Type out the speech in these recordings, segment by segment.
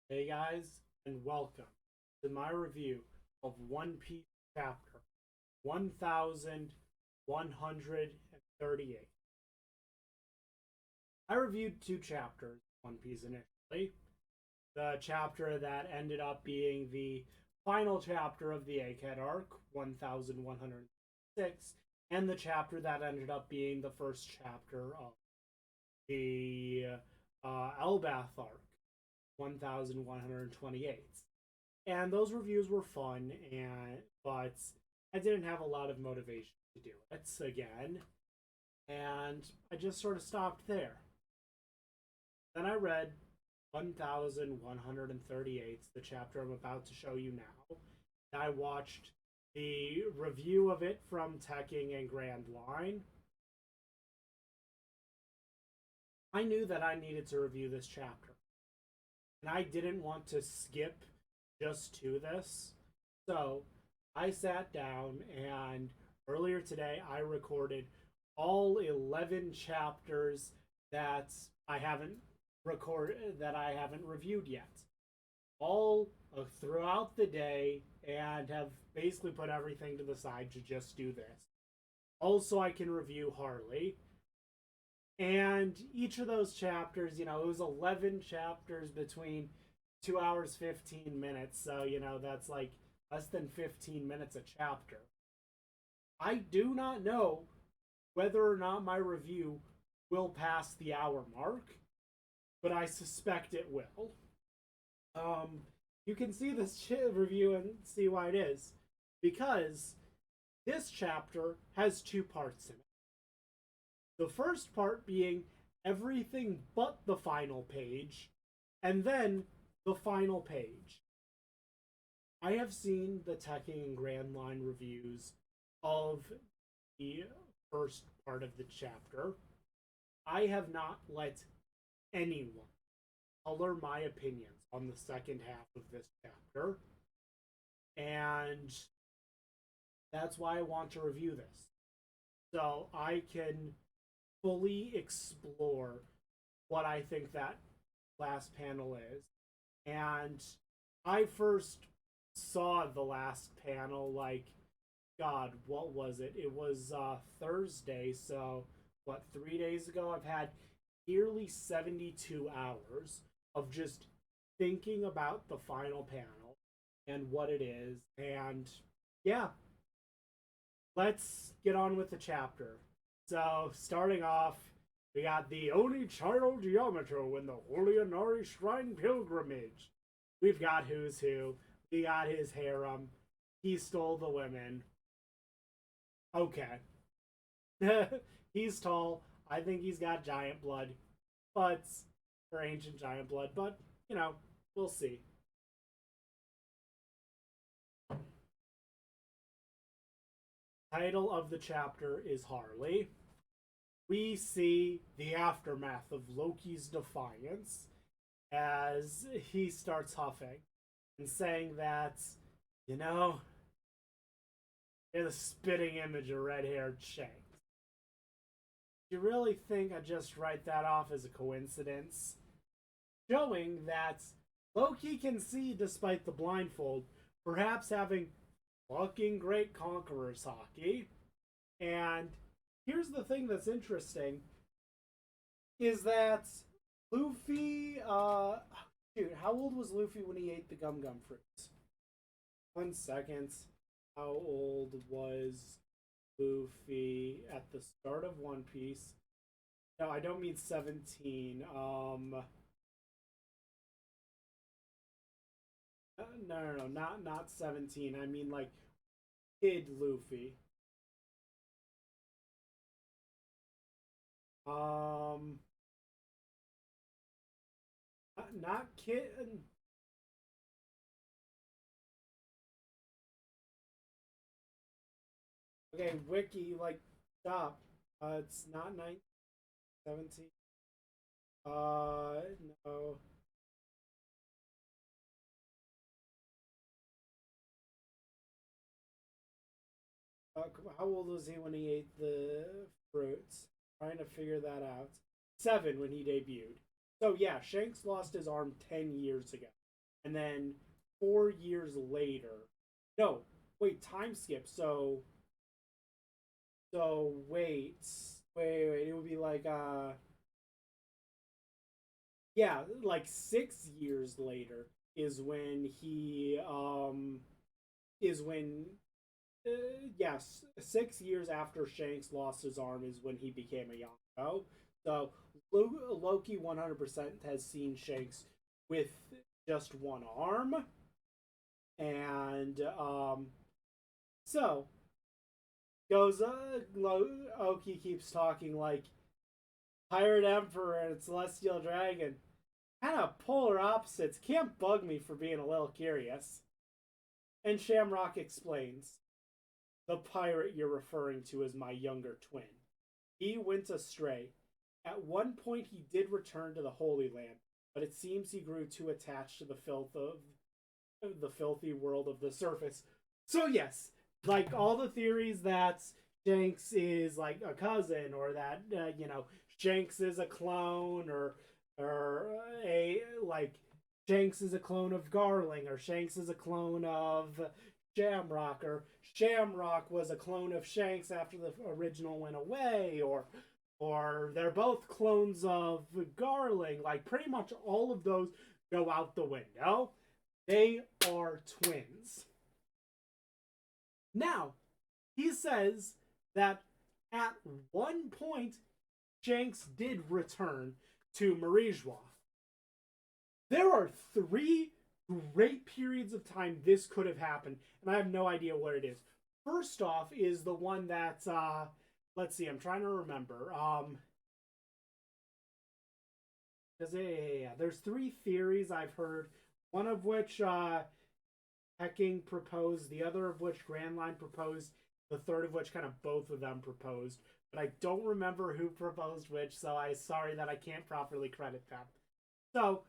Hey guys, and welcome to my review of One Piece chapter 1138. I reviewed two chapters of One Piece initially. The chapter that ended up being the final chapter of the Egghead arc, 1106, and the chapter that ended up being the first chapter of the Elbath arc, 1128. And those reviews were fun, but I didn't have a lot of motivation to do it again, and I just sort of stopped there. Then I read 1138, the chapter I'm about to show you now. I watched the review of it from Tekking and Grand Line. I knew that I needed to review this chapter, and I didn't want to skip just to this. So I sat down and earlier today I recorded all 11 chapters that I haven't reviewed yet. All throughout the day, and have basically put everything to the side to just do this. Also, I can review Harley. And each of those chapters, it was 11 chapters between 2 hours 15 minutes, so that's like less than 15 minutes a chapter. I do not know whether or not my review will pass the hour mark, but I suspect it will. You can see this review and see why it is, because this chapter has two parts in it. The first part being everything but the final page, and then the final page. I have seen the Tekking and Grand Line reviews of the first part of the chapter. I have not let anyone color my opinions on the second half of this chapter, and that's why I want to review this. So I can fully explore what I think that last panel is. And I first saw the last panel, like, God, what was it? It was Thursday, so what, 3 days ago? I've had nearly 72 hours of just thinking about the final panel and what it is. And yeah, let's get on with the chapter. So, starting off, we got the Onichiro Yamato in the Holy Inari Shrine Pilgrimage. We've got Who's Who. We got his harem. He stole the women. Okay. He's tall. I think he's got giant blood. But, or ancient giant blood. But, we'll see. Title of the chapter is Harley. We see the aftermath of Loki's defiance as he starts huffing and saying that, you're the spitting image of red-haired Shanks. Do you really think I just write that off as a coincidence? Showing that Loki can see despite the blindfold, perhaps having fucking great Conqueror's hockey. And here's the thing that's interesting is that Luffy, dude, how old was Luffy when he ate the Gum Gum fruits? 1 second. How old was Luffy at the start of One Piece? No, I don't mean 17. No, not 17. I mean like kid Luffy. Um, not kid. Okay, wiki, like, stop. It's not 17. No. How old was he when he ate the fruits? Trying to figure that out. 7 when he debuted. So yeah, Shanks lost his arm 10 years ago. and then 4 years later. No, wait, time skip. So wait. It would be like yeah, like 6 years later is when he is when yes, 6 years after Shanks lost his arm is when he became a Yonko. So Loki 100% has seen Shanks with just one arm, and so goes Loki keeps talking like Pirate Emperor and Celestial Dragon, kind of polar opposites. Can't bug me for being a little curious. And Shamrock explains, the pirate you're referring to is my younger twin. He went astray. At one point, he did return to the Holy Land, but it seems he grew too attached to the filth of the filthy world of the surface. So yes, like all the theories that Shanks is like a cousin, or that Shanks is a clone, or a like Shanks is a clone of Garling, or Shanks is a clone of Shamrock, or Shamrock was a clone of Shanks after the original went away, or they're both clones of Garling. Like pretty much all of those go out the window. They are twins. Now, he says that at one point Shanks did return to Marijois. There are three great periods of time this could have happened, and I have no idea what it is. First off is the one that let's see, I'm trying to remember. There's three theories I've heard, one of which Hecking proposed, the other of which Grand Line proposed, the third of which kind of both of them proposed. But I don't remember who proposed which, so I'm sorry that I can't properly credit them. So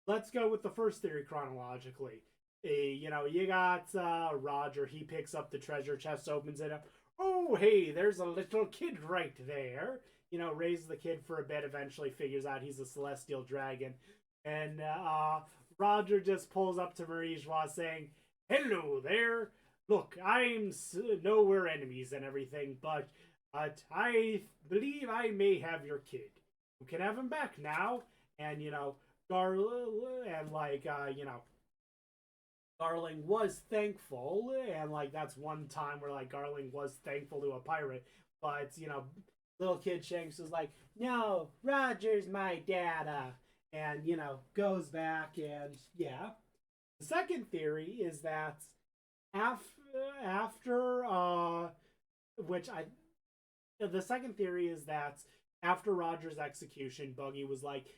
let's go with the first theory chronologically. You got Roger. He picks up the treasure chest, opens it up. Oh, hey, there's a little kid right there. Raises the kid for a bit. Eventually, figures out he's a celestial dragon, and Roger just pulls up to Marijois saying, "Hello there. Look, I'm know we're enemies and everything, but I believe I may have your kid. You can have him back now." And Garling was thankful, and like that's one time where like Garling was thankful to a pirate, but little kid Shanks was like, "No, Roger's my dada," and goes back, and yeah. The second theory is that after which I the second theory is that after Roger's execution, Buggy was like,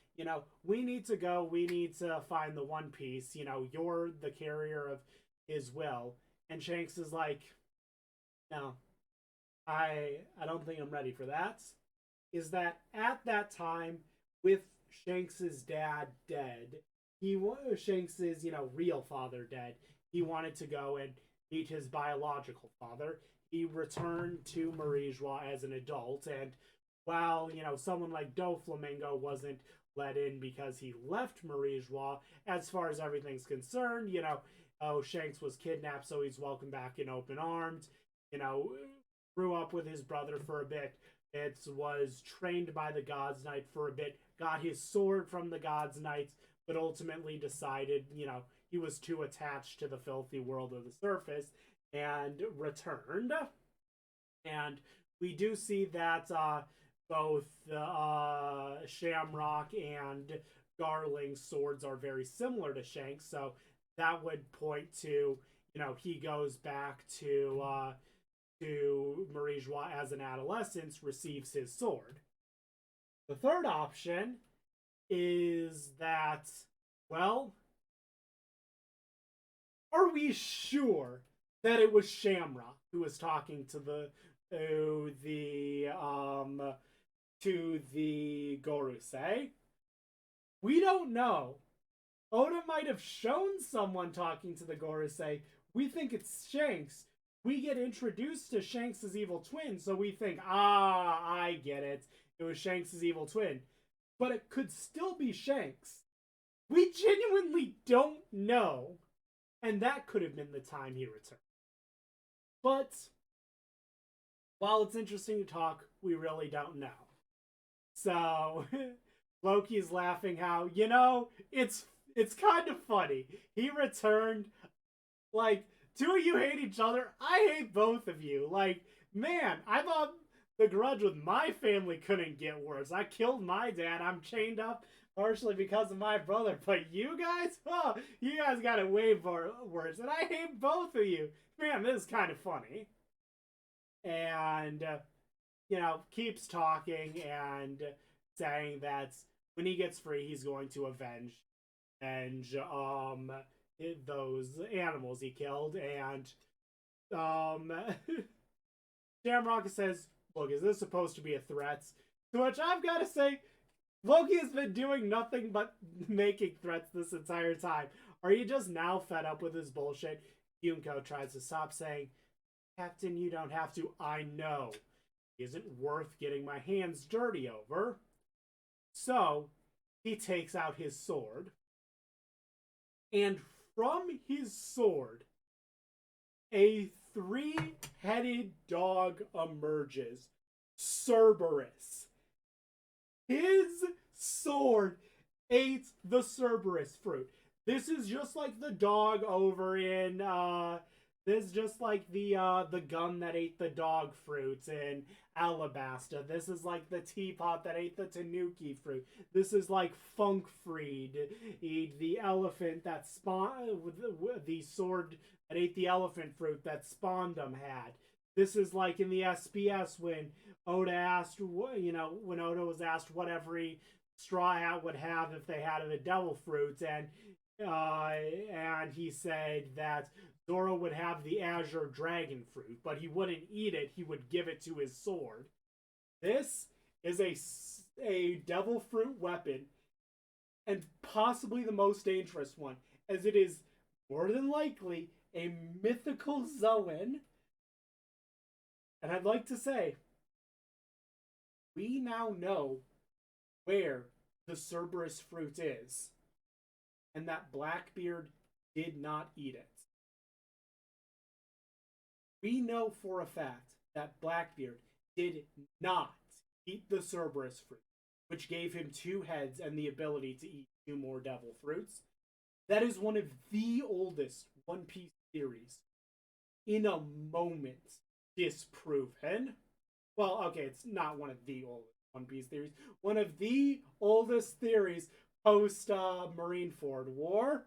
we need to go. We need to find the One Piece. You're the carrier of his will. And Shanks is like, no, I don't think I'm ready for that. Is that at that time, with Shanks's dad dead, Shanks's real father dead, he wanted to go and meet his biological father. He returned to Marijois as an adult, and while someone like Doflamingo wasn't let in because he left Marijois, as far as everything's concerned, Shanks was kidnapped, so he's welcomed back in open arms. You know, grew up with his brother for a bit. It was trained by the God's Knight for a bit, got his sword from the God's Knights, but ultimately decided, he was too attached to the filthy world of the surface and returned. And we do see that both Shamrock and Garling's swords are very similar to Shanks, so that would point to, he goes back to Marijois as an adolescent, receives his sword. The third option is that, well, are we sure that it was Shamrock who was talking to the Gorosei? We don't know. Oda might have shown someone talking to the Gorosei. We think it's Shanks. We get introduced to Shanks' evil twin, so we think, I get it. It was Shanks' evil twin. But it could still be Shanks. We genuinely don't know. And that could have been the time he returned. But while it's interesting to talk, we really don't know. So Loki's laughing how, it's kind of funny. He returned, like, two of you hate each other. I hate both of you. Like, man, I thought the grudge with my family couldn't get worse. I killed my dad. I'm chained up partially because of my brother. But you guys, oh, you guys got it way worse. And I hate both of you. Man, this is kind of funny. And, keeps talking and saying that when he gets free, he's going to avenge those animals he killed. And Shamrock says, look, is this supposed to be a threat? To which I've got to say, Loki has been doing nothing but making threats this entire time. Are you just now fed up with his bullshit? Yumiko tries to stop, saying, Captain, you don't have to. I know. It isn't worth getting my hands dirty over. So, he takes out his sword. And from his sword, a three-headed dog emerges. Cerberus. His sword ate the Cerberus fruit. This is just like the dog over in this is just like the gun that ate the dog fruits in Alabasta. This is like the teapot that ate the tanuki fruit. This is like Funkfried, the elephant that spawned the sword that ate the elephant fruit that Spondum had. This is like in the SPS when Oda asked, when Oda was asked what every Straw Hat would have if they had the devil fruits, and he said that Zoro would have the Azure Dragon Fruit, but he wouldn't eat it, he would give it to his sword. This is a devil fruit weapon, and possibly the most dangerous one, as it is more than likely a mythical Zoan. And I'd like to say, we now know where the Cerberus fruit is, and that Blackbeard did not eat it. We know for a fact that Blackbeard did not eat the Cerberus fruit, which gave him 2 heads and the ability to eat 2 more devil fruits. That is one of the oldest One Piece theories. In a moment, disproven. Well, okay, it's not one of the oldest One Piece theories. One of the oldest theories post Marineford War.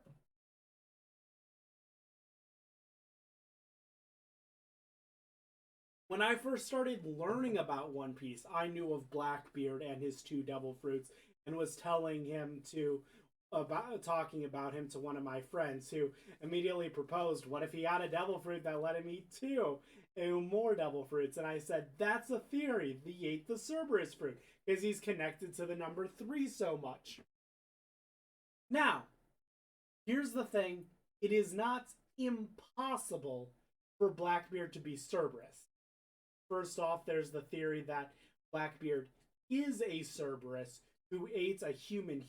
When I first started learning about One Piece, I knew of Blackbeard and his 2 devil fruits and was talking about him to one of my friends, who immediately proposed, what if he had a devil fruit that let him eat 2 more devil fruits? And I said, that's a theory. He ate the Cerberus fruit because he's connected to the number 3 so much. Now, here's the thing. It is not impossible for Blackbeard to be Cerberus. First off, there's the theory that Blackbeard is a Cerberus who ate a human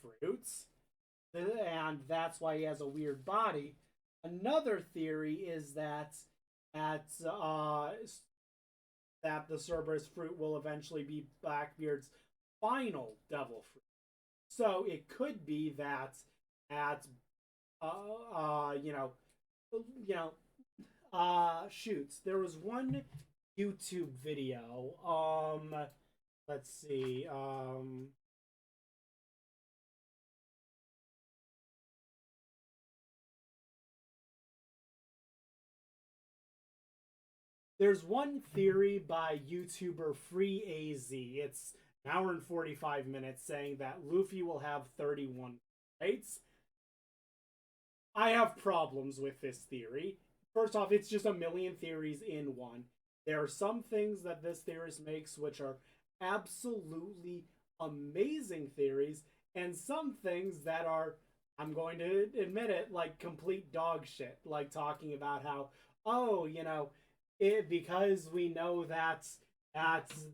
fruits, and that's why he has a weird body. Another theory is that the Cerberus fruit will eventually be Blackbeard's final devil fruit. So it could be that shoots. There was one YouTube video. Let's see. There's one theory by YouTuber FreeAZ. It's an hour and 45 minutes saying that Luffy will have 31 rights. I have problems with this theory. First off, it's just a million theories in one. There are some things that this theorist makes which are absolutely amazing theories, and some things that are, I'm going to admit it, like complete dog shit. Like talking about how, because we know that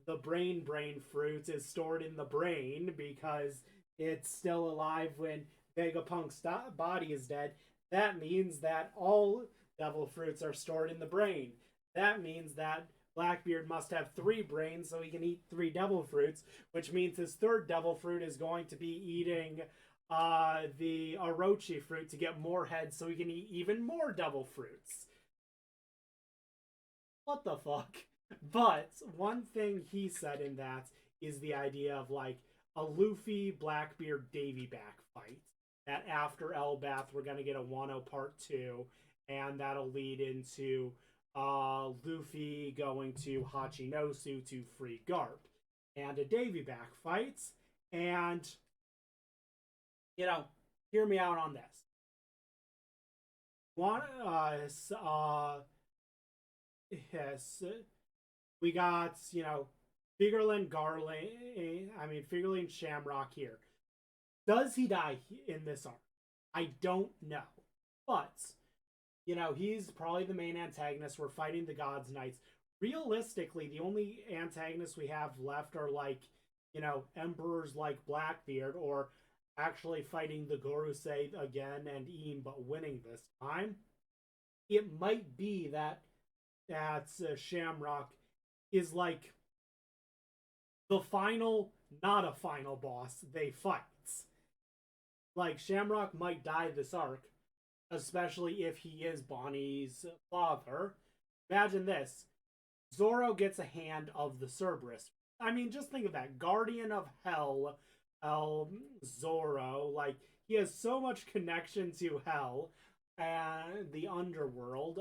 the brain fruit is stored in the brain because it's still alive when Vegapunk's body is dead, that means that all devil fruits are stored in the brain. That means that Blackbeard must have 3 brains so he can eat 3 devil fruits, which means his 3rd devil fruit is going to be eating the Orochi fruit to get more heads so he can eat even more devil fruits. What the fuck? But one thing he said in that is the idea of like a Luffy Blackbeard Davy back fight. That after Elbaf, we're gonna get a Wano Part 2, and that'll lead into Luffy going to Hachinosu to free Garp, and a Davy back fight. And you know, hear me out on this. One, yes, we got Figureland, Figureland Shamrock here. Does he die in this arc? I don't know, but he's probably the main antagonist. We're fighting the Gods Knights. Realistically, the only antagonists we have left are like, emperors like Blackbeard, or actually fighting the Gorosei again and Eam, but winning this time. It might be that Shamrock is like the final, not a final boss they fight. Like, Shamrock might die this arc, especially if he is Bonnie's father. Imagine this. Zoro gets a hand of the Cerberus. I mean, just think of that. Guardian of Hell, Zoro. Like, he has so much connection to Hell and the underworld.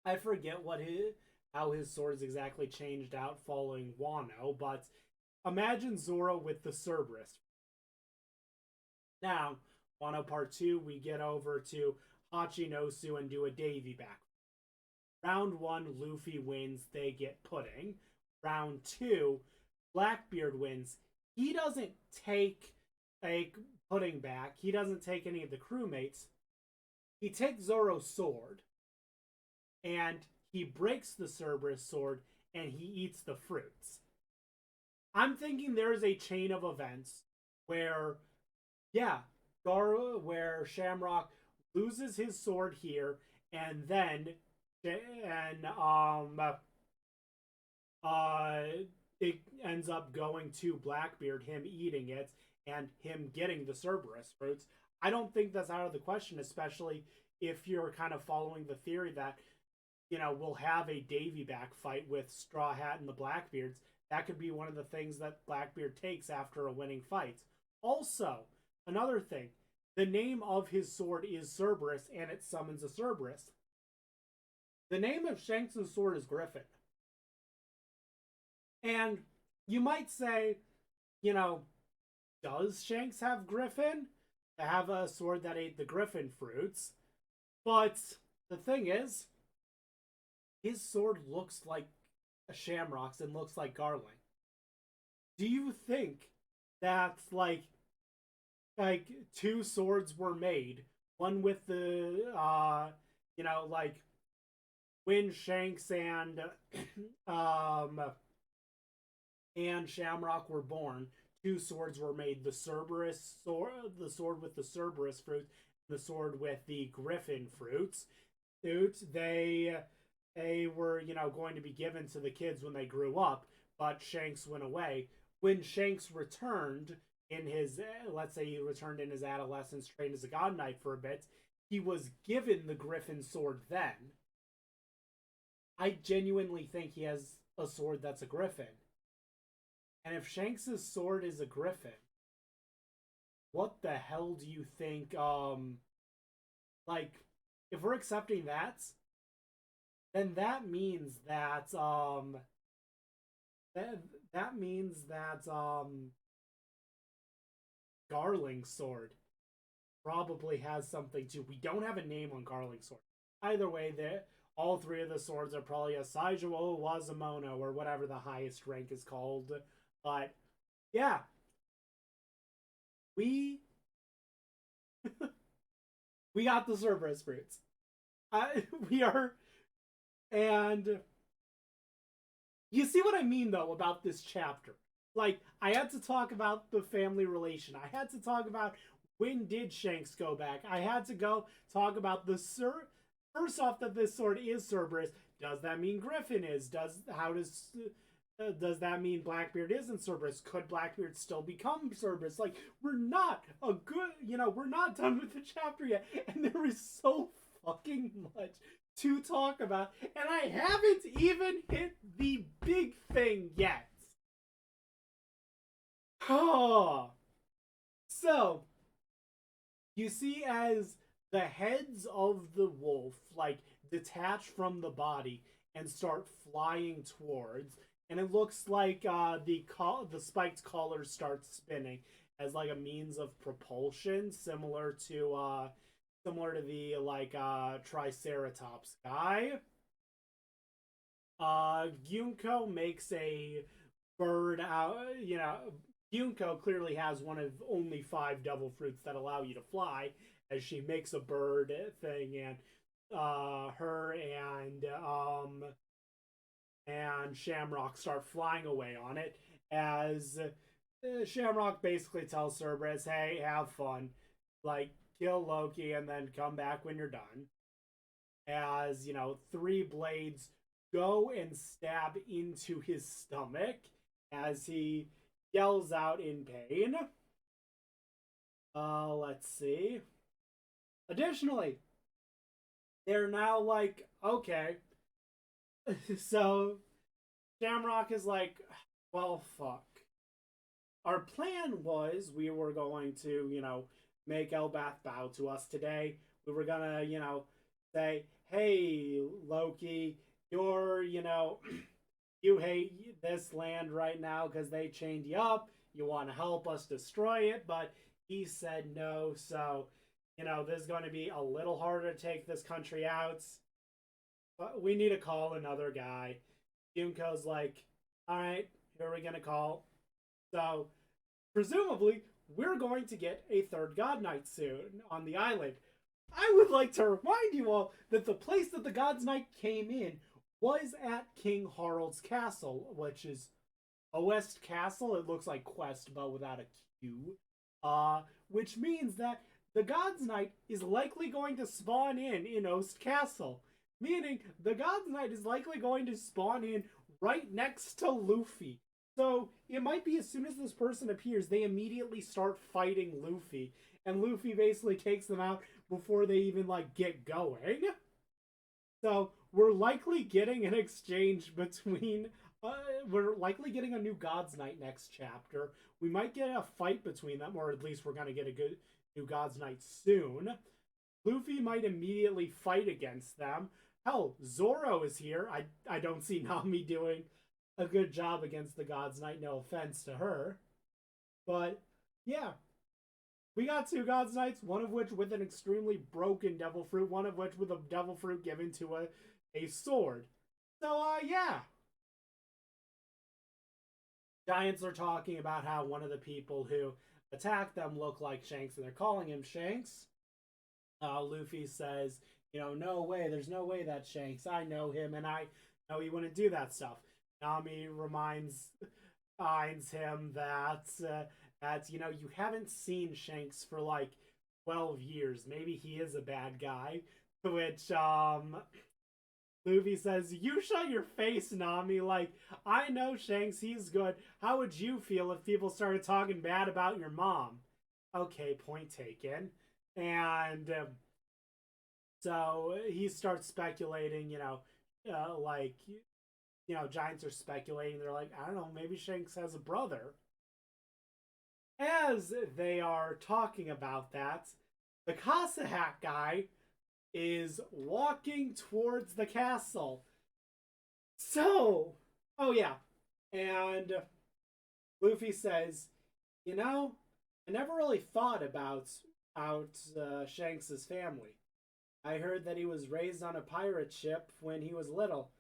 I forget how his swords exactly changed out following Wano, but imagine Zoro with the Cerberus. Now, Wano Part 2, we get over to Hachinosu and do a Davy back. Round 1, Luffy wins, they get Pudding. Round 2, Blackbeard wins. He doesn't take a Pudding back. He doesn't take any of the crewmates. He takes Zoro's sword, and he breaks the Cerberus sword, and he eats the fruits. I'm thinking there's a chain of events where, where Shamrock loses his sword here, and then it ends up going to Blackbeard, him eating it, and him getting the Cerberus fruits. I don't think that's out of the question, especially if you're kind of following the theory that, we'll have a Davy back fight with Straw Hat and the Blackbeards. That could be one of the things that Blackbeard takes after a winning fight. Also, another thing, the name of his sword is Cerberus, and it summons a Cerberus. The name of Shanks' sword is Griffin. And you might say, does Shanks have Griffin? To have a sword that ate the Griffin fruits. But the thing is, his sword looks like a Shamrock's and looks like Garling. Do you think that like 2 swords were made? One with the when Shanks and Shamrock were born, 2 swords were made. The Cerberus sword, the sword with the Cerberus fruit, the sword with the Griffin fruits. They were, going to be given to the kids when they grew up, but Shanks went away. When Shanks returned in his, let's say he returned in his adolescence, trained as a God Knight for a bit, he was given the Griffin sword then. I genuinely think he has a sword that's a Griffin. And if Shanks' sword is a Griffin, what the hell do you think, if we're accepting that, then that means that Garling's sword probably has something too. We don't have a name on Garling's sword. Either way, all 3 of the swords are probably a Saijuo Wazamono, or whatever the highest rank is called. But yeah, we we got the Cerberus fruits. We are. And you see what I mean, though, about this chapter. Like, I had to talk about the family relation. I had to talk about when did Shanks go back? I had to go talk about the First off, that this sword is Cerberus. Does that mean Griffin is? Does that mean Blackbeard isn't Cerberus? Could Blackbeard still become Cerberus? Like, we're not done with the chapter yet, and there is so fucking much to talk about, and I haven't even hit the big thing yet. Oh, so you see, as the heads of the wolf like detach from the body and start flying towards, and it looks like the spiked collar starts spinning as like a means of propulsion, similar to the Triceratops guy. Gyunko makes a bird out. Gyunko clearly has one of only 5 devil fruits that allow you to fly, as she makes a bird thing, and her and Shamrock start flying away on it, as Shamrock basically tells Cerberus, "Hey, have fun, like kill Loki and then come back when you're done." As 3 blades go and stab into his stomach as he yells out in pain. Let's see. Additionally, they're now like, okay. So Shamrock is like, well, fuck. Our plan was we were going to, make Elbath bow to us today. We were gonna, say, hey, Loki, you're, you hate this land right now because they chained you up. You want to help us destroy it, but he said no. So, this is going to be a little harder to take this country out. But we need to call another guy. Junko's like, all right, who are we going to call? So, presumably, we're going to get a 3rd God Knight soon on the island. I would like to remind you all that the place that the God's Knight came in was at King Harald's castle, which is Oest Castle. It looks like Quest, but without a Q. Which means that the God's Knight is likely going to spawn in Oest Castle. Meaning, the God's Knight is likely going to spawn in right next to Luffy. So, it might be as soon as this person appears, they immediately start fighting Luffy. And Luffy basically takes them out before they even, get going. So, we're likely getting an exchange between... we're likely getting a new God's Knight next chapter. We might get a fight between them, or at least we're going to get a good new God's Knight soon. Luffy might immediately fight against them. Hell, Zoro is here. I don't see Nami doing a good job against the God's Knight, no offense to her. But, yeah. We got 2 God's Knights, one of which with an extremely broken Devil Fruit, one of which with a Devil Fruit given to a sword. So, yeah. Giants are talking about how one of the people who attacked them look like Shanks, and they're calling him Shanks. Luffy says, no way, there's no way that's Shanks. I know him, and I know he wouldn't do that stuff. Nami reminds him that you haven't seen Shanks for 12 years. Maybe he is a bad guy. To which Luffy says, "You shut your face, Nami. I know Shanks, he's good. How would you feel if people started talking bad about your mom?" Okay, point taken. And so he starts speculating, Giants are speculating. They're like, I don't know, maybe Shanks has a brother. As they are talking about that, the Casa Hat guy is walking towards the castle. So, oh yeah, and Luffy says, I never really thought about Shanks' family. I heard that he was raised on a pirate ship when he was little.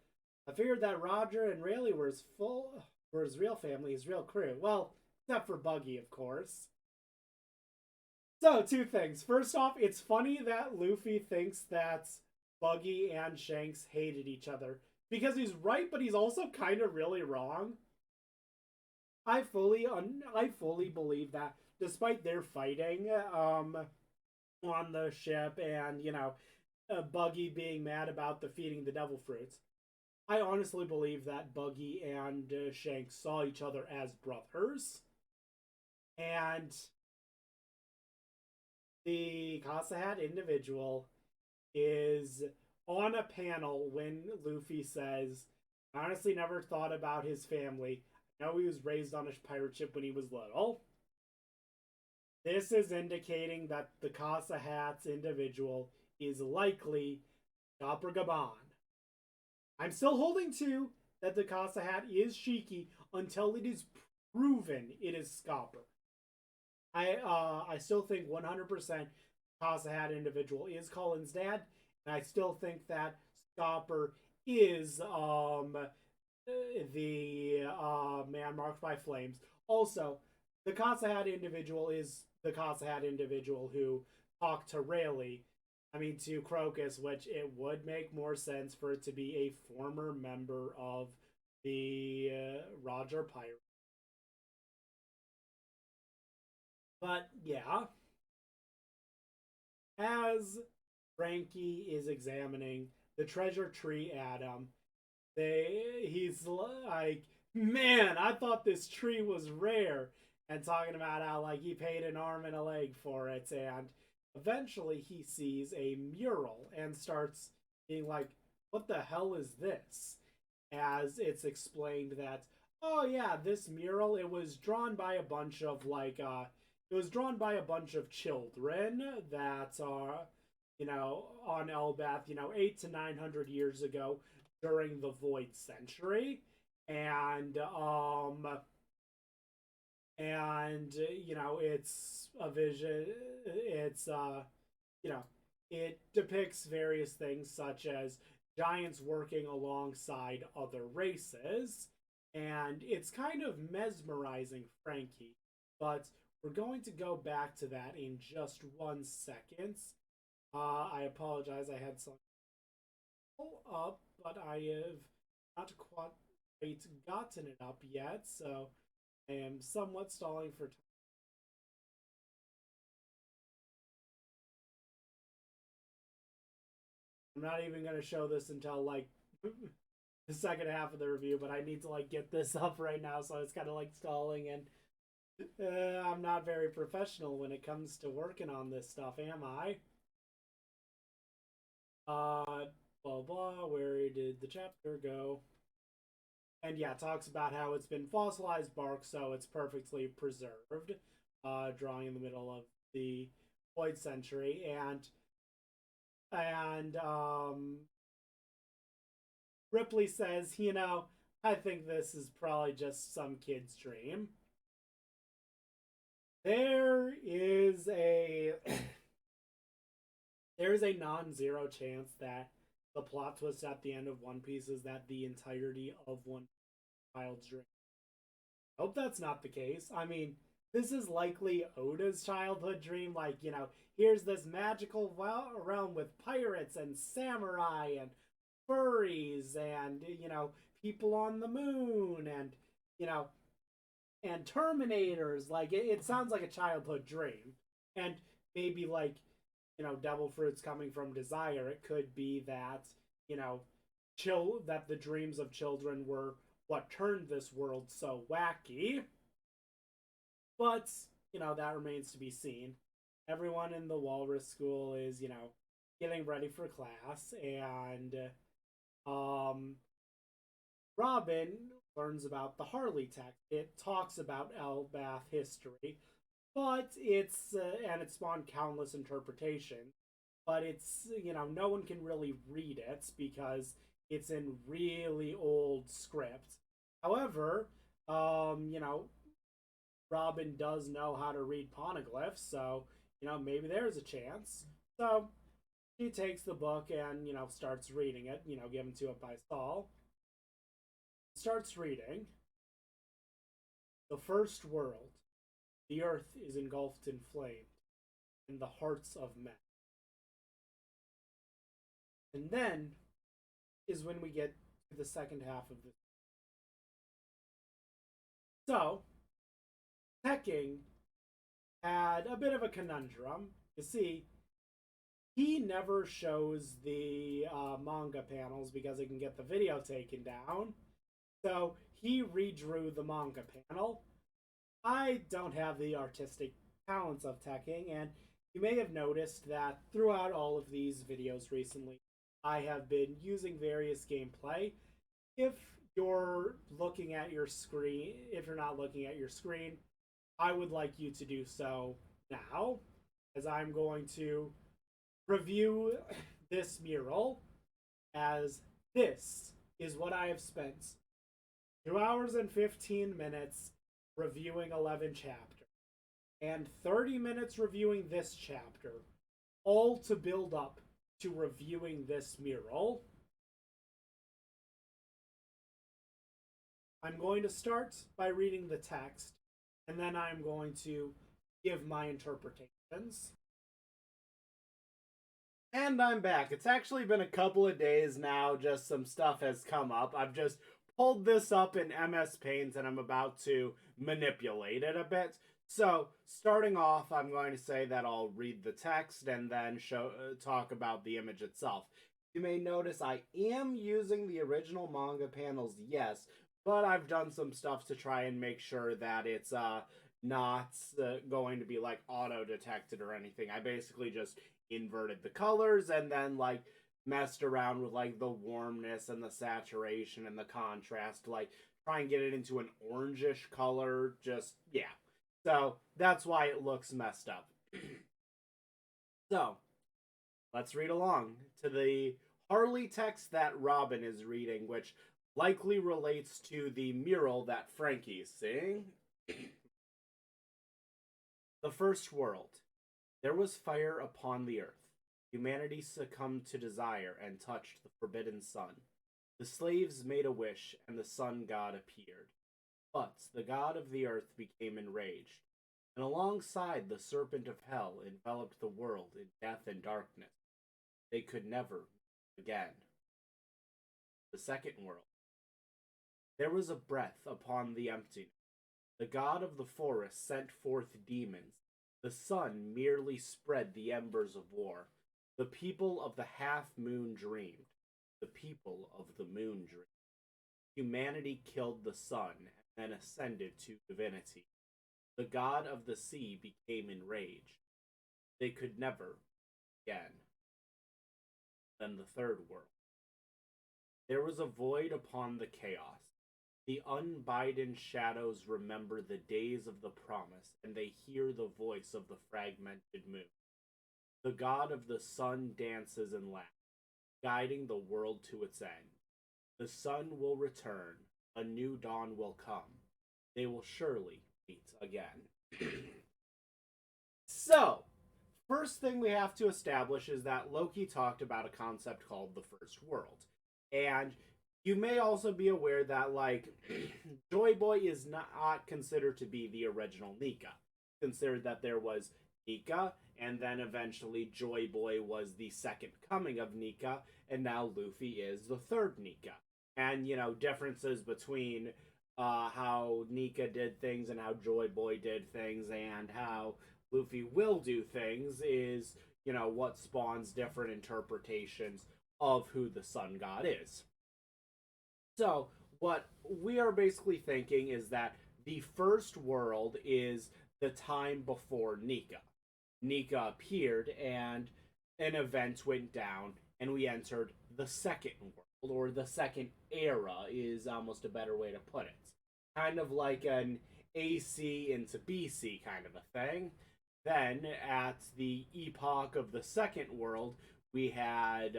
I figured that Roger and Rayleigh were his real family, his real crew. Well, except for Buggy, of course. So, 2 things. First off, it's funny that Luffy thinks that Buggy and Shanks hated each other. Because he's right, but he's also kind of really wrong. I fully believe that despite their fighting on the ship and, Buggy being mad about defeating the devil fruits, I honestly believe that Buggy and Shanks saw each other as brothers. And the Casa Hat individual is on a panel when Luffy says, I honestly never thought about his family. I know he was raised on a pirate ship when he was little. This is indicating that the Casa Hat's individual is likely Chopper Gaban. I'm still holding to that the Casa Hat is Shiki until it is proven it is Scopper. I still think 100% Casa Hat individual is Colin's dad, and I still think that Scopper is the man marked by flames. Also, the Casa Hat individual is the Casa Hat individual who talked to Rayleigh. I mean, to Crocus, which it would make more sense for it to be a former member of the Roger Pirate. But yeah, as Frankie is examining the treasure tree Adam, he's like, man, I thought this tree was rare, and talking about how like he paid an arm and a leg for it, and eventually he sees a mural and starts being like, what the hell is this? As it's explained that, oh yeah, this mural, it was drawn by a bunch of it was drawn by a bunch of children that are, on Elbaf, 800 to 900 years ago during the Void Century. And it's a vision, it's it depicts various things such as giants working alongside other races, and it's kind of mesmerizing Frankie. But we're going to go back to that in just 1 second. I apologize, I had some up, but I have not quite gotten it up yet, so I am somewhat stalling for time. I'm not even going to show this until like the second half of the review, but I need to like get this up right now, so it's kind of like stalling, and I'm not very professional when it comes to working on this stuff, am I? Blah blah. Where did the chapter go? And yeah, talks about how it's been fossilized bark, so it's perfectly preserved. Drawing in the middle of the Void Century, and Ripley says, I think this is probably just some kid's dream. There is a there is a non-zero chance that the plot twist at the end of One Piece is that the entirety of one child's dream. I hope that's not the case. I mean, this is likely Oda's childhood dream. Like, here's this magical realm with pirates and samurai and furries and, people on the moon and, you know, and Terminators. Like, it sounds like a childhood dream. And maybe, like, devil fruits coming from desire. It could be that, that the dreams of children were what turned this world so wacky. But, that remains to be seen. Everyone in the Walrus School is, getting ready for class, and Robin learns about the Harley text. It talks about Elbaf history, but and it spawned countless interpretations. But it's, no one can really read it because it's in really old script. However, Robin does know how to read poneglyphs, so, maybe there's a chance. So she takes the book and, starts reading it, given to it by Saul. Starts reading. The first world. The earth is engulfed in flame, in the hearts of men. And then is when we get to the second half of this. So, Tekking had a bit of a conundrum. You see, he never shows the manga panels because he can get the video taken down. So he redrew the manga panel. I don't have the artistic talents of Tekking, and you may have noticed that throughout all of these videos recently, I have been using various gameplay. If you're looking at your screen, if you're not looking at your screen, I would like you to do so now, as I'm going to review this mural, as this is what I have spent 2 hours and 15 minutes reviewing 11 chapters, and 30 minutes reviewing this chapter, all to build up to reviewing this mural. I'm going to start by reading the text, and then I'm going to give my interpretations. And I'm back. It's actually been a couple of days now, just some stuff has come up. I've just pulled this up in MS Paint and I'm about to manipulate it a bit. So, starting off, I'm going to say that I'll read the text and then talk about the image itself. You may notice I am using the original manga panels, yes, but I've done some stuff to try and make sure that it's not going to be like auto-detected or anything. I basically just inverted the colors and then like messed around with like the warmness and the saturation and the contrast to like try and get it into an orangish color. Just, yeah. So that's why it looks messed up. So let's read along to the Harley text that Robin is reading, which likely relates to the mural that Frankie's seeing. The first world. There was fire upon the earth. Humanity succumbed to desire and touched the forbidden sun. The slaves made a wish, and the sun god appeared. But the god of the earth became enraged, and alongside the serpent of hell enveloped the world in death and darkness. They could never meet again. The second world. There was a breath upon the emptiness. The god of the forest sent forth demons. The sun merely spread the embers of war. The people of the half-moon dreamed. The people of the moon dreamed. Humanity killed the sun and then ascended to divinity. The god of the sea became enraged. They could never again. Then the third world. There was a void upon the chaos. The unbidden shadows remember the days of the promise, and they hear the voice of the fragmented moon. The god of the sun dances and laughs, guiding the world to its end. The sun will return, a new dawn will come. They will surely meet again. So, first thing we have to establish is that Loki talked about a concept called the First World. And you may also be aware that, like, Joy Boy is not considered to be the original Nika. Considered that there was Nika, and then eventually Joy Boy was the second coming of Nika, and now Luffy is the third Nika. And, you know, differences between how Nika did things and how Joy Boy did things and how Luffy will do things is, you know, what spawns different interpretations of who the sun god is. So, what we are basically thinking is that the first world is the time before Nika. Nika appeared and an event went down and we entered the second world, or the second era is almost a better way to put it. Kind of like an AC into BC kind of a thing. Then, at the epoch of the second world, we had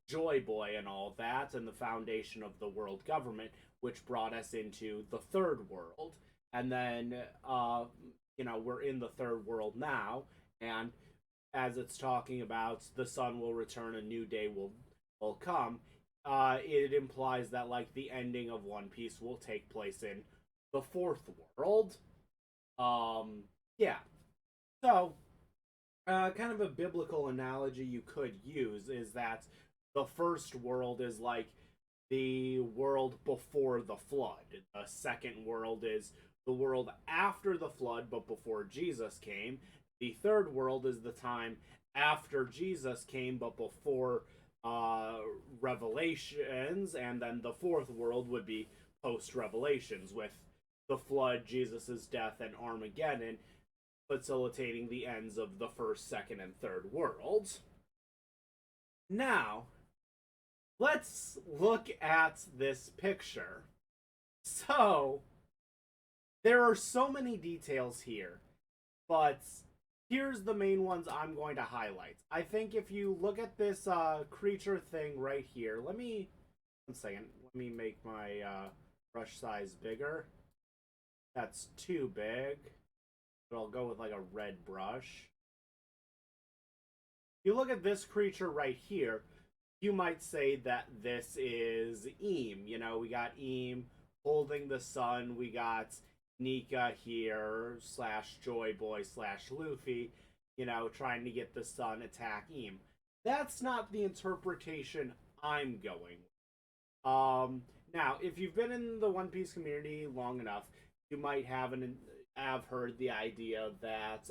Joy Boy and all that, and the foundation of the world government, which brought us into the third world. And then, you know, we're in the third world now, and as it's talking about the sun will return, a new day will come, it implies that, like, the ending of One Piece will take place in the fourth world. Yeah. So, kind of a biblical analogy you could use is that the first world is like the world before the flood. The second world is the world after the flood but before Jesus came. The third world is the time after Jesus came but before Revelations, and then the fourth world would be post Revelations, with the flood, Jesus's death, and Armageddon facilitating the ends of the first, second, and third worlds. Now, let's look at this picture. So, there are so many details here, but here's the main ones I'm going to highlight. I think if you look at this creature thing right here, let me make my brush size bigger. That's too big, but I'll go with like a red brush. If you look at this creature right here, you might say that this is Eam. You know, we got Eam holding the sun. We got Nika here, slash Joy Boy, slash Luffy, you know, trying to get the sun attack Eam. That's not the interpretation I'm going with. Now, if you've been in the One Piece community long enough, you might have heard the idea that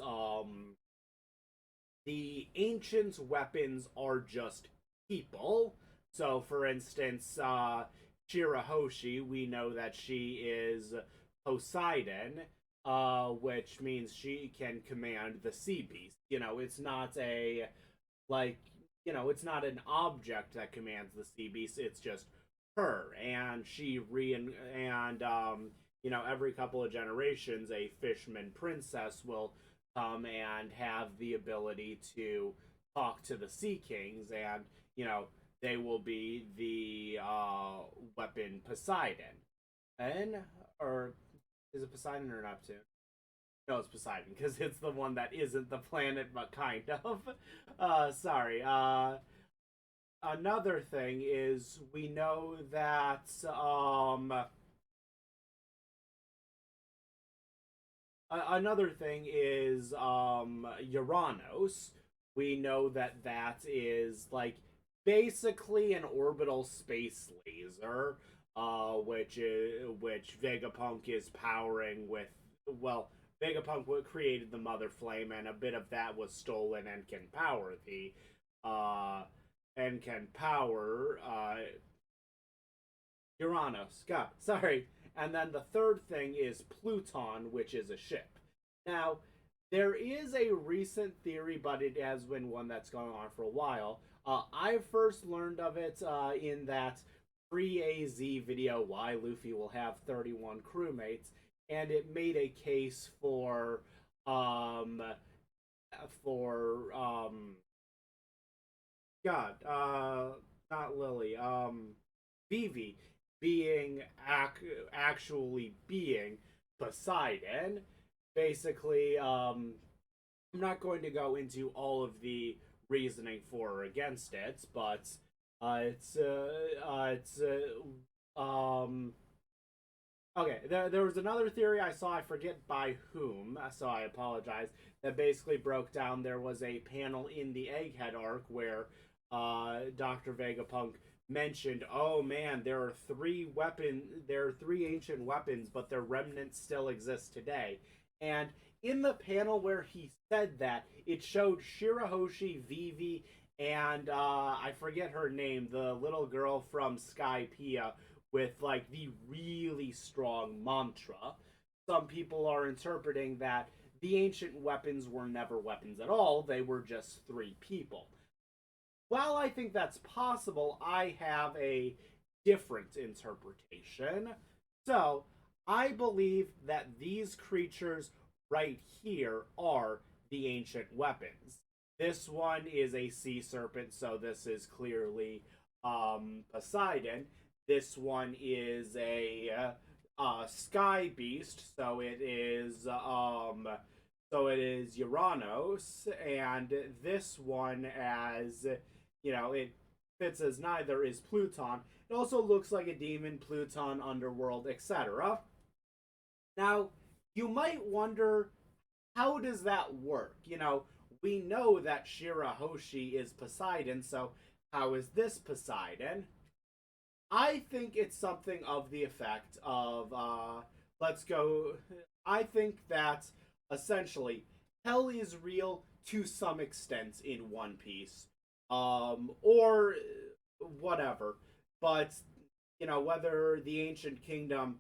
the ancients' weapons are just people. So, for instance, Shirahoshi, we know that she is Poseidon, which means she can command the sea beast. You know, it's not it's not an object that commands the sea beast. It's just her, and every couple of generations, a fisherman princess will come and have the ability to talk to the Sea Kings, and they will be the weapon Poseidon, or is it Poseidon or Neptune? No, it's Poseidon, because it's the one that isn't the planet, but kind of. Sorry. Another thing is, we know that another thing is Uranus. We know that that is like basically an orbital space laser, which Vegapunk is powering with. Well, Vegapunk created the Mother Flame, and a bit of that was stolen and can power Uranus. God, sorry. And then the third thing is Pluton, which is a ship. Now, there is a recent theory, but it has been one that's going on for a while. I first learned of it in that pre-AZ video, why Luffy will have 31 crewmates, and it made a case for not Lily, Vivi being actually being Poseidon. Basically, I'm not going to go into all of the reasoning for or against it, but okay. There was another theory I saw, I forget by whom, so I apologize, that basically broke down. There was a panel in the Egghead arc where Dr. Vegapunk mentioned, oh man, there are three ancient weapons, but their remnants still exist today. And in the panel where he said that, it showed Shirahoshi, Vivi, and I forget her name, the little girl from Skypiea, with like the really strong mantra. Some people are interpreting that the ancient weapons were never weapons at all, they were just three people. While I think that's possible, I have a different interpretation. So, I believe that these creatures right here are the ancient weapons. This one is a sea serpent, so this is clearly Poseidon. This one is a sky beast, so it is Uranus, and this one, as it fits as neither, is Pluton. It also looks like a demon, Pluton, underworld, etc. Now, you might wonder, how does that work? We know that Shirahoshi is Poseidon, so how is this Poseidon? I think it's something of the effect of let's go. I think that essentially hell is real to some extent in One Piece, or whatever. But whether the ancient kingdom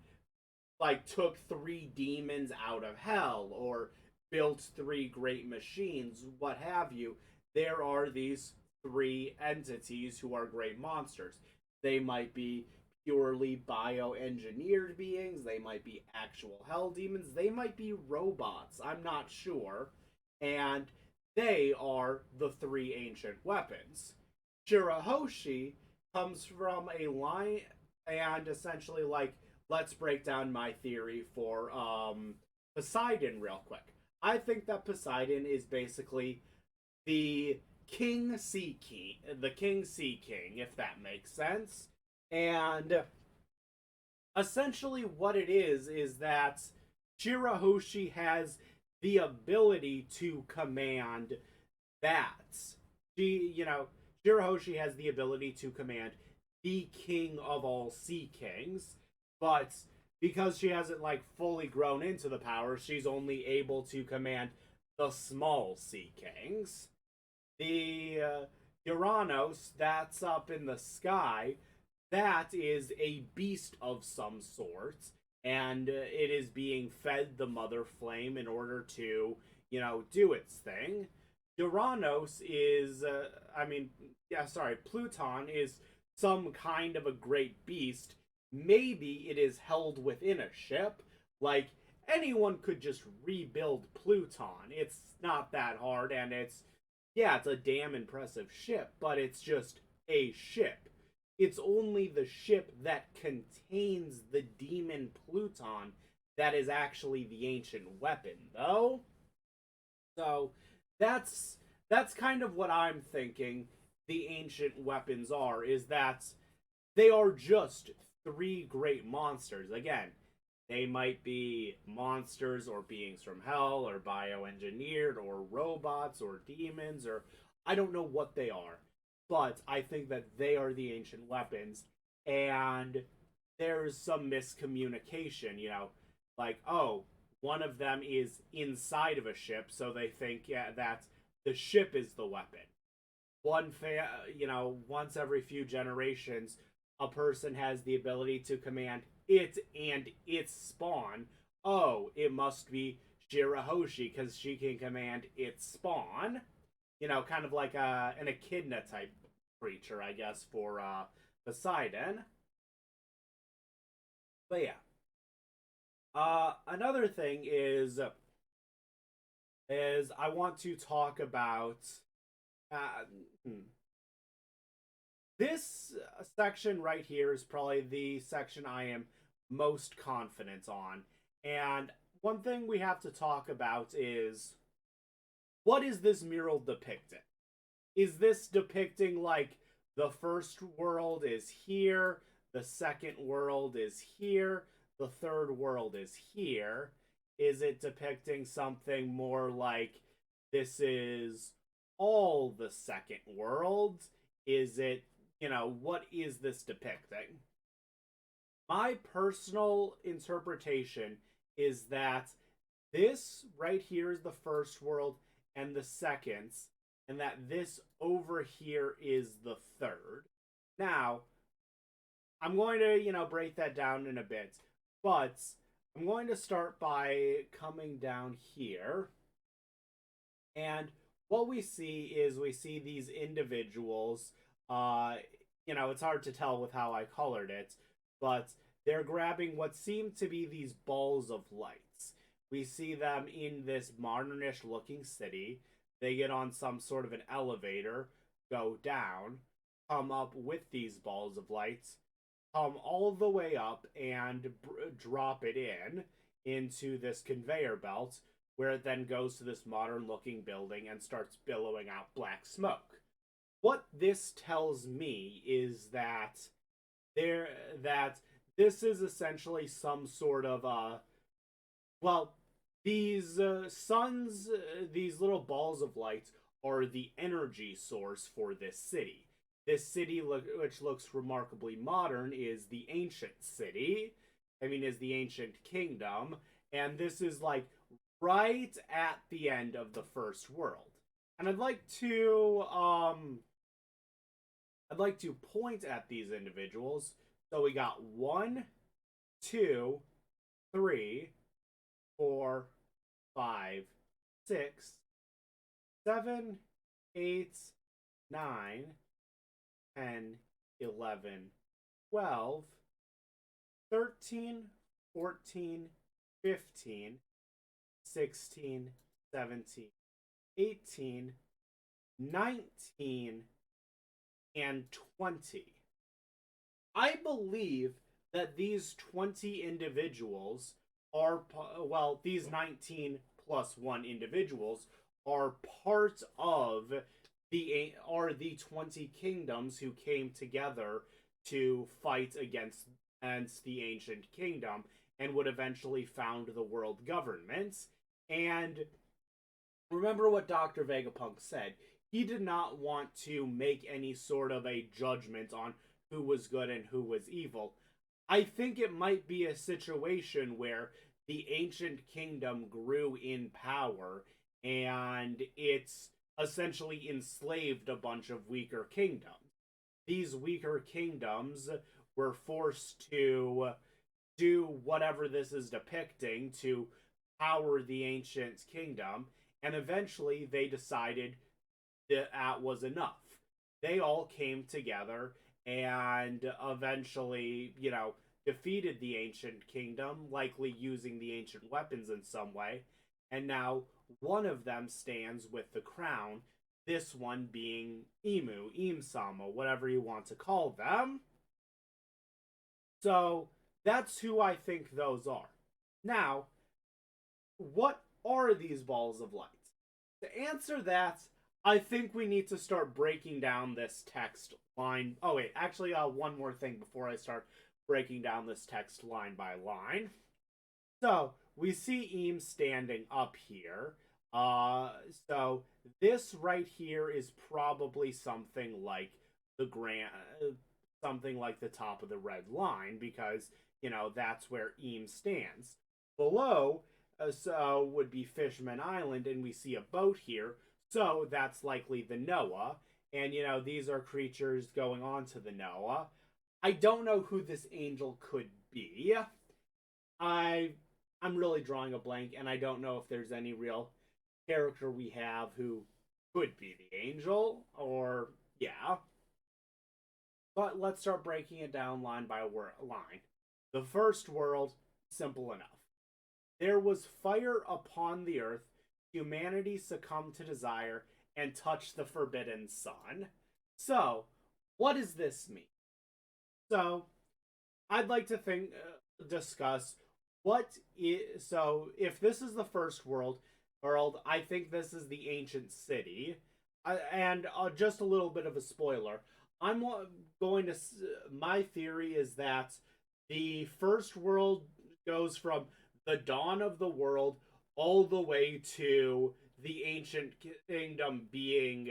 like took three demons out of hell or built three great machines, what have you, there are these three entities who are great monsters. They might be purely bioengineered beings, they might be actual hell demons, they might be robots, I'm not sure. And they are the three ancient weapons. Shirahoshi comes from a line, and essentially, like, let's break down my theory for Poseidon real quick. I think that Poseidon is basically the King Sea King, if that makes sense. And essentially, what it is that Shirahoshi has the ability to command bats. Shirahoshi has the ability to command the king of all sea kings, but because she hasn't like fully grown into the power, she's only able to command the small sea kings. The Uranus, that's up in the sky, that is a beast of some sort, and it is being fed the mother flame in order to, do its thing. Uranus is, Pluton is some kind of a great beast. Maybe it is held within a ship. Like, anyone could just rebuild Pluton. It's not that hard, and it's a damn impressive ship, but it's just a ship. It's only the ship that contains the demon Pluton that is actually the ancient weapon, though. So that's kind of what I'm thinking the ancient weapons are, is that they are just three great monsters. Again, they might be monsters or beings from hell or bioengineered or robots or demons, or I don't know what they are. But I think that they are the ancient weapons, and there's some miscommunication, like, oh, one of them is inside of a ship, so they think, yeah, that the ship is the weapon. Once every few generations, a person has the ability to command it and its spawn. Oh, it must be Shirahoshi because she can command its spawn. Kind of like an echidna type creature, I guess, for Poseidon. But yeah. Another thing is I want to talk about uh, hmm, this section right here is probably the section I am most confident on. And one thing we have to talk about is, what is this mural depicting? Is this depicting like the first world is here, the second world is here, the third world is here? Is it depicting something more like this is all the second world? Is it, what is this depicting? My personal interpretation is that this right here is the first world and the second, and that this over here is the third. Now, I'm going to, break that down in a bit, but I'm going to start by coming down here. And what we see is we see these individuals. It's hard to tell with how I colored it, but they're grabbing what seem to be these balls of lights. We see them in this modernish looking city. They get on some sort of an elevator, go down, come up with these balls of lights, come all the way up and drop it into this conveyor belt, where it then goes to this modern looking building and starts billowing out black smoke. What this tells me is there that this is essentially some sort of well, these suns, these little balls of light are the energy source for this city. This city, which looks remarkably modern, is the ancient city. is the Ancient Kingdom, and this is like right at the end of the First World. And I'd like to point at these individuals. So we got 1, 2, 3, 4, 5, 6, 7, 8, 9, 10, 11, 13, 14, 15, 16, 17, 18, 19, and 20. I believe that these 20 individuals are, well, these 19 plus 1 individuals are part of the 20 kingdoms who came together to fight against the ancient kingdom and would eventually found the world government. And remember what Dr. Vegapunk said. He did not want to make any sort of a judgment on who was good and who was evil. I think it might be a situation where the ancient kingdom grew in power and it's essentially enslaved a bunch of weaker kingdoms. These weaker kingdoms were forced to do whatever this is depicting to power the ancient kingdom, and eventually they decided that was enough. They all came together and eventually, defeated the ancient kingdom, likely using the ancient weapons in some way. And now one of them stands with the crown, this one being Imu, Imsama, whatever you want to call them. So that's who I think those are. Now, what are these balls of light? To answer that, I think we need to start breaking down this text line. Oh, wait, actually, one more thing before I start breaking down this text line by line. So, we see Eames standing up here. So this right here is probably something like something like the top of the red line, because, that's where Eames stands. Below, so would be Fishman Island, and we see a boat here. So that's likely the Noah. And, these are creatures going on to the Noah. I don't know who this angel could be. I'm really drawing a blank, and I don't know if there's any real character we have who could be the angel, or, yeah. But let's start breaking it down line by line. The first world, simple enough. There was fire upon the earth, humanity succumbed to desire, and touched the forbidden sun. So, what does this mean? So, I'd like to discuss so if this is the first world, I think this is the ancient city. And just a little bit of a spoiler. My theory is that the first world goes from the dawn of the world all the way to the ancient kingdom being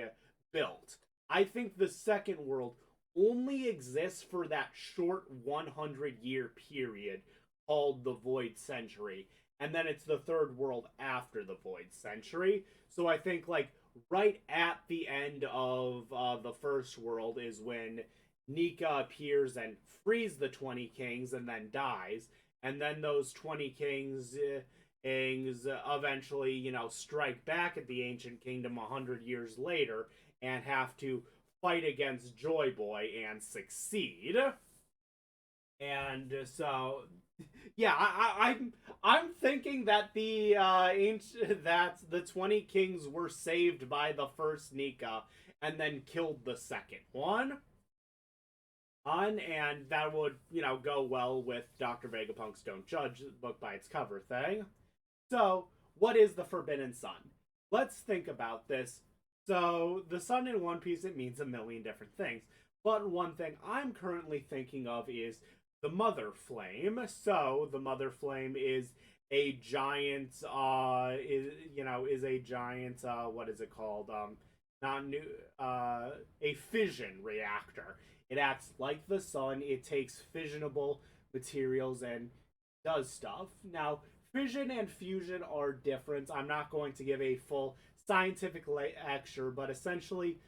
built. I think the second world only exists for that short 100-year period called the Void Century. And then it's the third world after the Void Century. So I think, like, right at the end of the first world is when Nika appears and frees the 20 kings and then dies. And then those 20 kings eventually, strike back at the ancient kingdom 100 years later and have to fight against Joy Boy and succeed. And so, yeah, I'm thinking that that the 20 kings were saved by the first Nika and then killed the second one. And that would, go well with Dr. Vegapunk's Don't Judge book by its cover thing. So, what is the Forbidden Sun? Let's think about this. So, the sun in One Piece, it means a million different things. But one thing I'm currently thinking of is the Mother Flame. So, the Mother Flame is a giant, is a giant, what is it called? Not new, a fission reactor. It acts like the sun. It takes fissionable materials and does stuff. Now, fission and fusion are different. I'm not going to give a full scientific lecture, but essentially,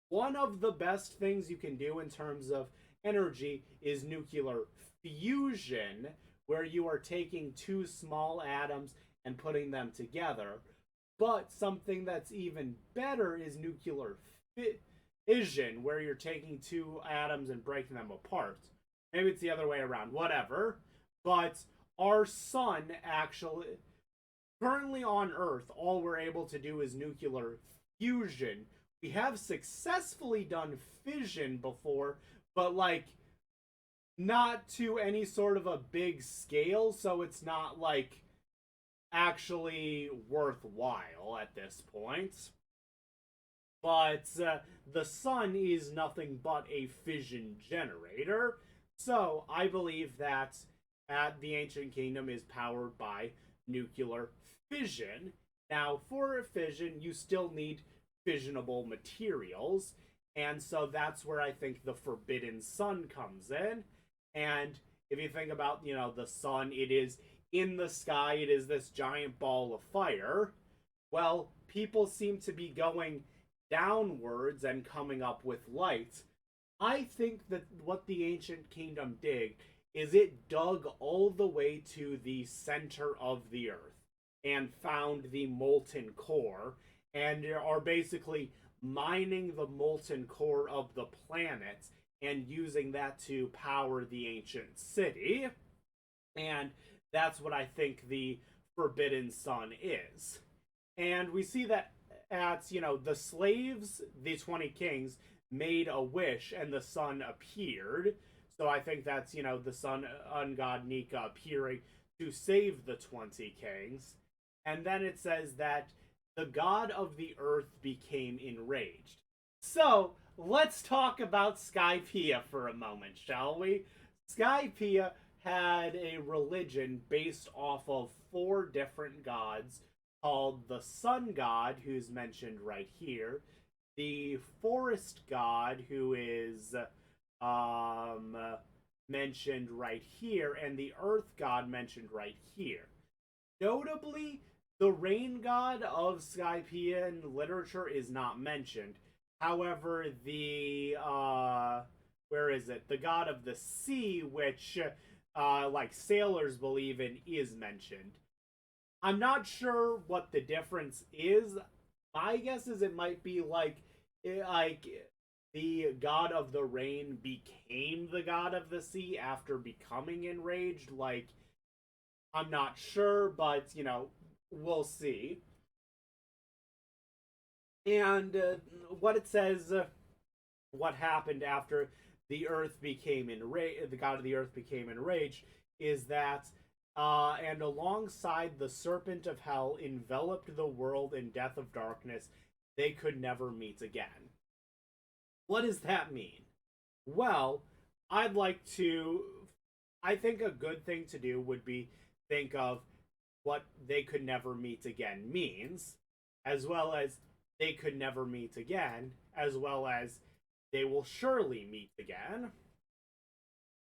one of the best things you can do in terms of energy is nuclear fusion, where you are taking two small atoms and putting them together. But something that's even better is nuclear fission, where you're taking two atoms and breaking them apart. Maybe it's the other way around, whatever. But our sun actually, currently on Earth, all we're able to do is nuclear fusion. We have successfully done fission before, but like not to any sort of a big scale, so it's not like actually worthwhile at this point. But the sun is nothing but a fission generator, so I believe that the ancient kingdom is powered by nuclear fission. Now, for fission, you still need fissionable materials, and so that's where I think the forbidden sun comes in. And if you think about, the sun, it is in the sky, it is this giant ball of fire. Well, people seem to be going downwards and coming up with light. I think that what the ancient kingdom did is it dug all the way to the center of the earth and found the molten core and are basically mining the molten core of the planet and using that to power the ancient city. And that's what I think the Forbidden Sun is. And we see that at, the slaves, the 20 kings, made a wish and the sun appeared. So I think that's, the sun, ungod Nika, appearing to save the 20 kings. And then it says that the god of the earth became enraged. So let's talk about Skypiea for a moment, shall we? Skypiea had a religion based off of 4 different gods called the sun god, who's mentioned right here, the forest god, who is mentioned right here, and the earth god mentioned right here. Notably, the rain god of Skypiean literature is not mentioned. However, the where is it? The god of the sea, which like sailors believe in, is mentioned. I'm not sure what the difference is. My guess is it might be like the god of the rain became the god of the sea after becoming enraged. Like, I'm not sure, but we'll see. And what it says, what happened after the earth became enraged, the god of the earth became enraged, is that and alongside the serpent of hell enveloped the world in death of darkness, they could never meet again. What does that mean? Well, I think a good thing to do would be think of what they could never meet again means, as well as they could never meet again, as well as they will surely meet again.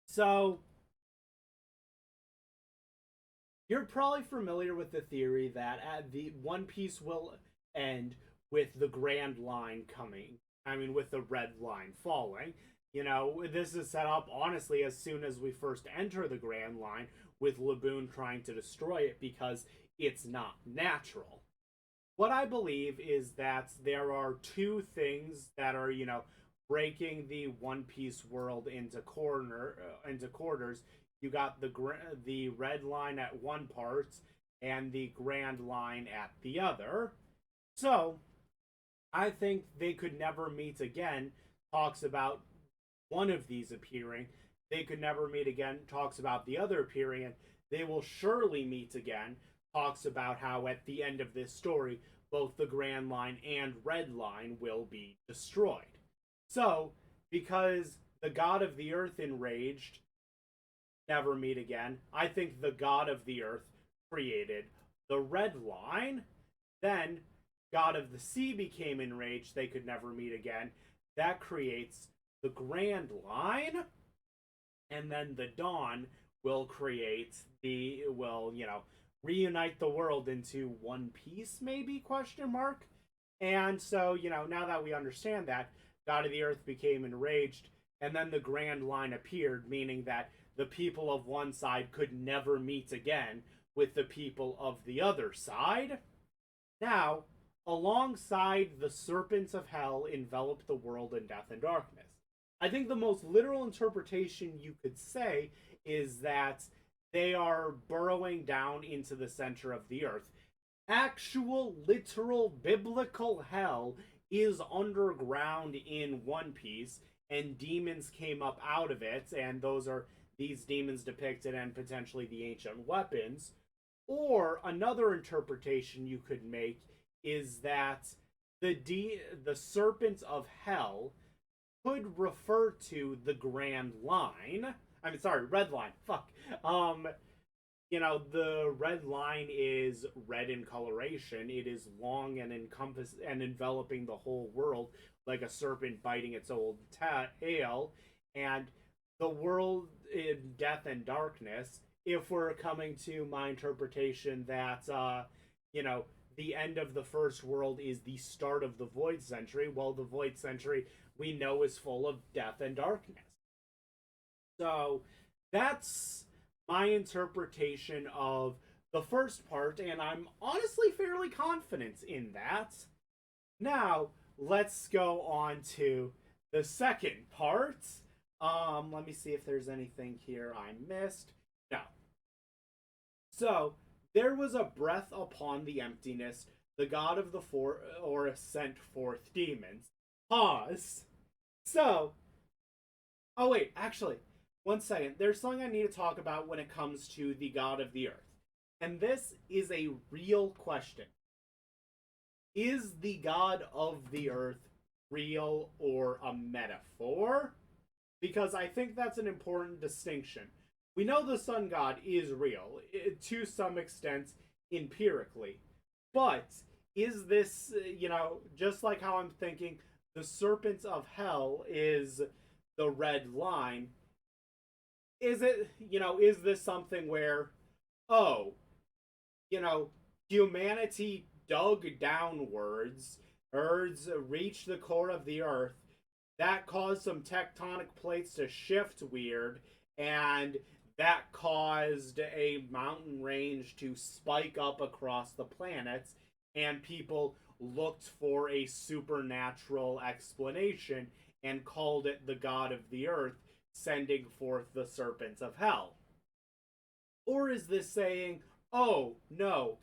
So, you're probably familiar with the theory that the One Piece will end with the Grand Line coming. I mean, with the Red Line falling. This is set up, honestly, as soon as we first enter the Grand Line, with Laboon trying to destroy it because it's not natural. What I believe is that there are 2 things that are, breaking the One Piece world into quarters. You got the red line at one part and the Grand Line at the other. So, I think they could never meet again talks about one of these appearing. They could never meet again talks about the other appearing, and they will surely meet again talks about how at the end of this story both the Grand Line and Red Line will be destroyed. So, because the god of the earth enraged, never meet again, I think the god of the earth created the Red Line. Then, god of the sea became enraged, they could never meet again. That creates the Grand Line. And then the Dawn, will reunite the world into one piece, maybe, question mark. And so, now that we understand that, God of the Earth became enraged, and then the Grand Line appeared, meaning that the people of one side could never meet again with the people of the other side. Now, alongside the serpents of hell envelop the world in death and darkness. I think the most literal interpretation you could say is that they are burrowing down into the center of the earth. Actual, literal, biblical hell is underground in One Piece, and demons came up out of it, and those are these demons depicted and potentially the ancient weapons. Or another interpretation you could make is that the serpents of hell could refer to the Grand Line. I mean, sorry, Red Line. Fuck. The red line is red in coloration. It is long and encompass and enveloping the whole world like a serpent biting its old tail. And the world in death and darkness, if we're coming to my interpretation that, the end of the first world is the start of the Void Century, well, the Void Century we know is full of death and darkness. So that's my interpretation of the first part, and I'm honestly fairly confident in that. Now, let's go on to the second part. Let me see if there's anything here I missed. No. So, there was a breath upon the emptiness, the god of the sent forth demons. Pause. So, oh wait, actually, one second. There's something I need to talk about when it comes to the god of the earth. And this is a real question. Is the god of the earth real or a metaphor? Because I think that's an important distinction. We know the sun god is real, to some extent, empirically. But is this, just like how I'm thinking the serpents of hell is the red line, is it, is this something where, oh, humanity dug downwards, reached the core of the earth, that caused some tectonic plates to shift weird, and that caused a mountain range to spike up across the planets, and people looked for a supernatural explanation and called it the god of the earth, sending forth the serpents of hell? Or is this saying, oh, no,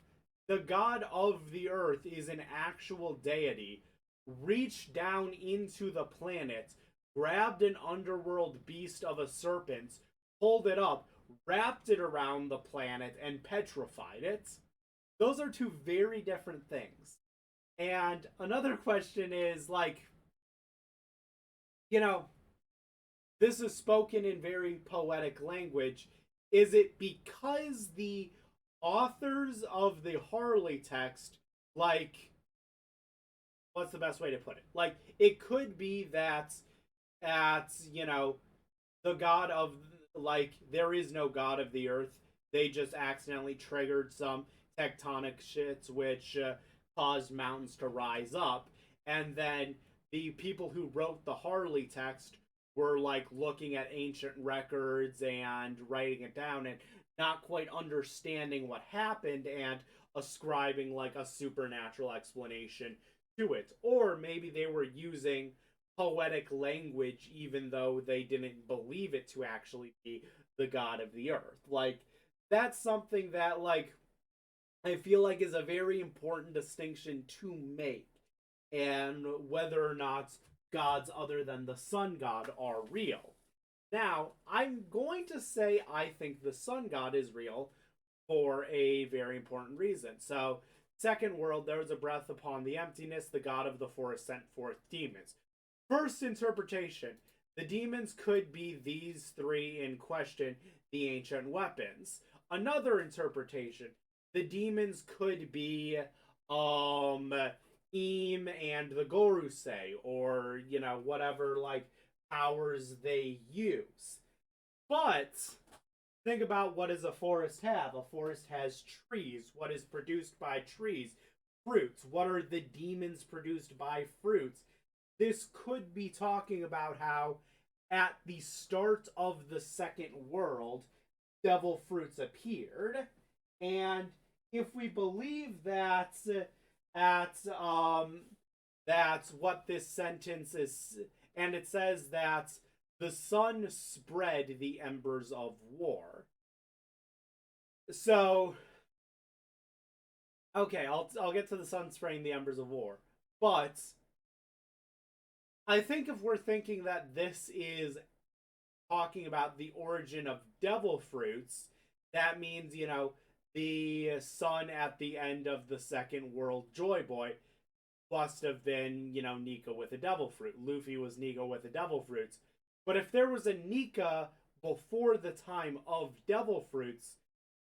the god of the earth is an actual deity, reached down into the planet, grabbed an underworld beast of a serpent, pulled it up, wrapped it around the planet, and petrified it? Those are two very different things. And another question is, this is spoken in very poetic language. Is it because the authors of the Harley text, what's the best way to put it? It could be that the god of, there is no god of the earth. They just accidentally triggered some tectonic shits which caused mountains to rise up. And then the people who wrote the Harley text were looking at ancient records and writing it down and not quite understanding what happened and ascribing a supernatural explanation to it. Or maybe they were using poetic language even though they didn't believe it to actually be the god of the earth. That's something that I feel is a very important distinction to make, and whether or not gods other than the sun god are real. Now, I'm going to say I think the sun god is real for a very important reason. So, second world, there was a breath upon the emptiness, the god of the forest sent forth demons. First interpretation, the demons could be these three in question, the ancient weapons. Another interpretation, the demons could be Im and the Gorosei, or whatever powers they use. But Think about, what does a forest have? A forest has trees. What is produced by trees? Fruits. What are the demons produced by fruits? This could be talking about how at the start of the second world, devil fruits appeared. And if we believe that at that's what this sentence is, and it says that the sun spread the embers of war. So, okay, I'll get to the sun spraying the embers of war, but I think if we're thinking that this is talking about the origin of devil fruits, that means, the sun at the end of the Second World Joy Boy must have been, Nika with a devil fruit. Luffy was Nika with the devil fruits. But if there was a Nika before the time of devil fruits,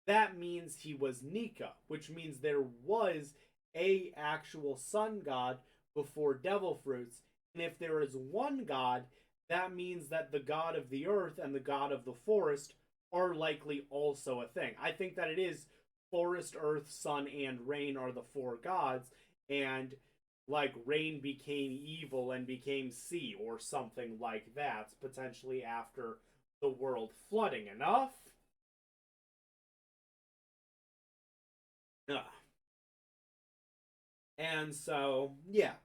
that means he was Nika, which means there was a actual sun god before devil fruits. And if there is one god, that means that the god of the earth and the god of the forest are likely also a thing. I think that it is forest, earth, sun, and rain are the four gods, and like rain became evil and became sea or something like that, potentially after the world flooding. Enough? Ugh. And so, yeah,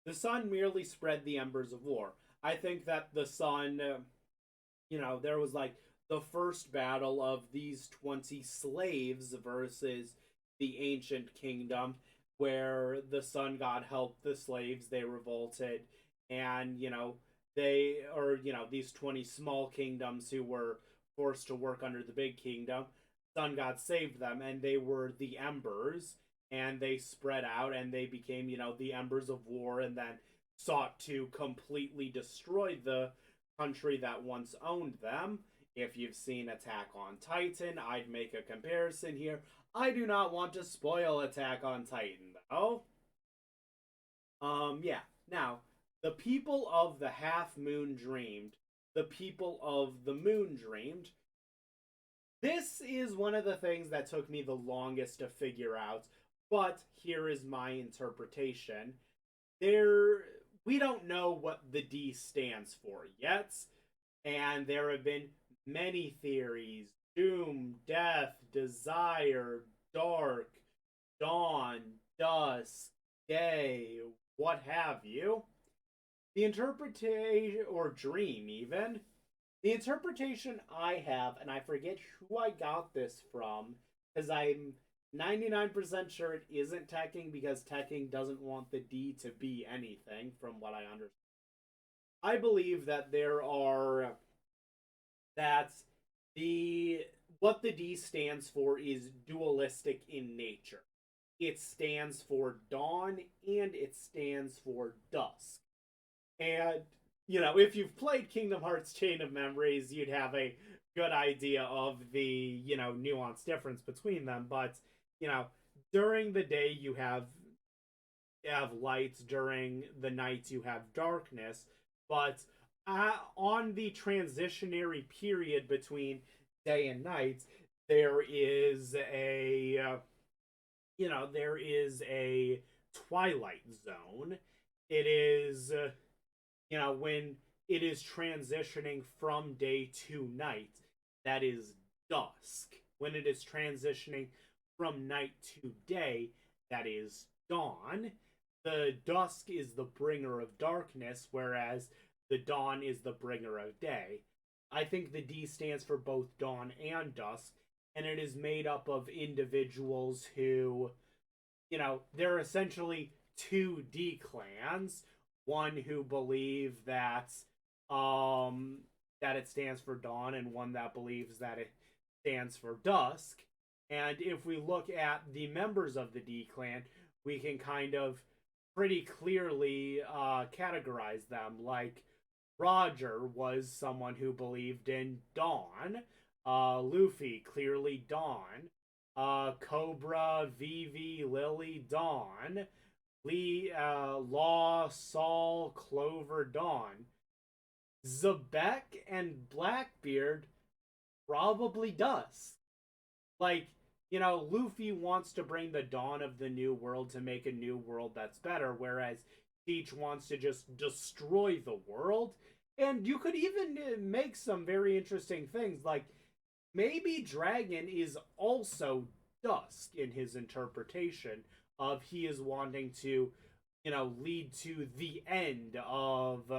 the sun merely spread the embers of war. I think that the sun, there was like the first battle of these 20 slaves versus the ancient kingdom, where the sun god helped the slaves, they revolted, and, these 20 small kingdoms who were forced to work under the big kingdom, sun god saved them, and they were the embers, and they spread out and they became, the embers of war, and then sought to completely destroy the country that once owned them. If you've seen Attack on Titan, I'd make a comparison here. I do not want to spoil Attack on Titan, though. Yeah. Now, the people of the Half Moon dreamed. The people of the Moon dreamed. This is one of the things that took me the longest to figure out, but here is my interpretation. We don't know what the D stands for yet, and there have been many theories: doom, death, desire, dark, dawn, dusk, day, what have you. The interpretation, or dream even, the interpretation I have, and I forget who I got this from, because I'm 99% sure it isn't Tekking, because Tekking doesn't want the D to be anything, from what I understand. I believe that that's the what the D stands for is dualistic in nature. It stands for dawn and it stands for dusk. And, if you've played Kingdom Hearts Chain of Memories, you'd have a good idea of the, nuanced difference between them. But, you know, during the day you have lights, during the night you have darkness, but on the transitionary period between day and night, there is a twilight zone. It is when it is transitioning from day to night, that is dusk. When it is transitioning from night to day, that is dawn. The dusk is the bringer of darkness, whereas the dawn is the bringer of day. I think the D stands for both dawn and dusk, and it is made up of individuals who, they're essentially two D clans. One who believe that it stands for dawn, and one that believes that it stands for dusk. And if we look at the members of the D clan, we can kind of pretty clearly categorize them. Like, Roger was someone who believed in dawn. Luffy, clearly dawn. Cobra, Vivi, Lily, dawn. Lee, Law, Saul, Clover, dawn. Zebek and Blackbeard, probably does. Like, Luffy wants to bring the dawn of the new world to make a new world that's better, whereas Teach wants to just destroy the world. And you could even make some very interesting things, like maybe Dragon is also Dusk in his interpretation of he is wanting to, lead to the end of,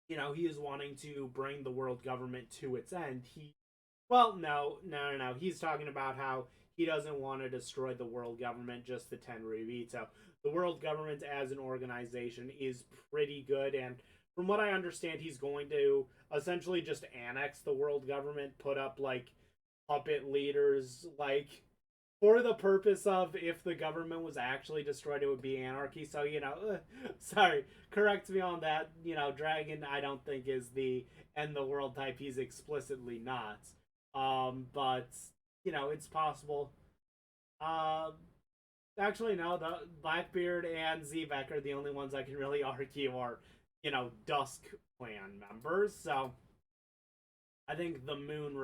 he is wanting to bring the world government to its end. Well, no. He's talking about how he doesn't want to destroy the world government, just the Tenryubito. The world government as an organization is pretty good, and from what I understand, he's going to essentially just annex the world government, put up like puppet leaders, like for the purpose of if the government was actually destroyed, it would be anarchy. So, sorry, correct me on that. Dragon, I don't think is the end the world type. He's explicitly not. But it's possible. Um, Actually, no. The Blackbeard and Zebek are the only ones I can really argue are, Dusk Clan members. So I think the Moon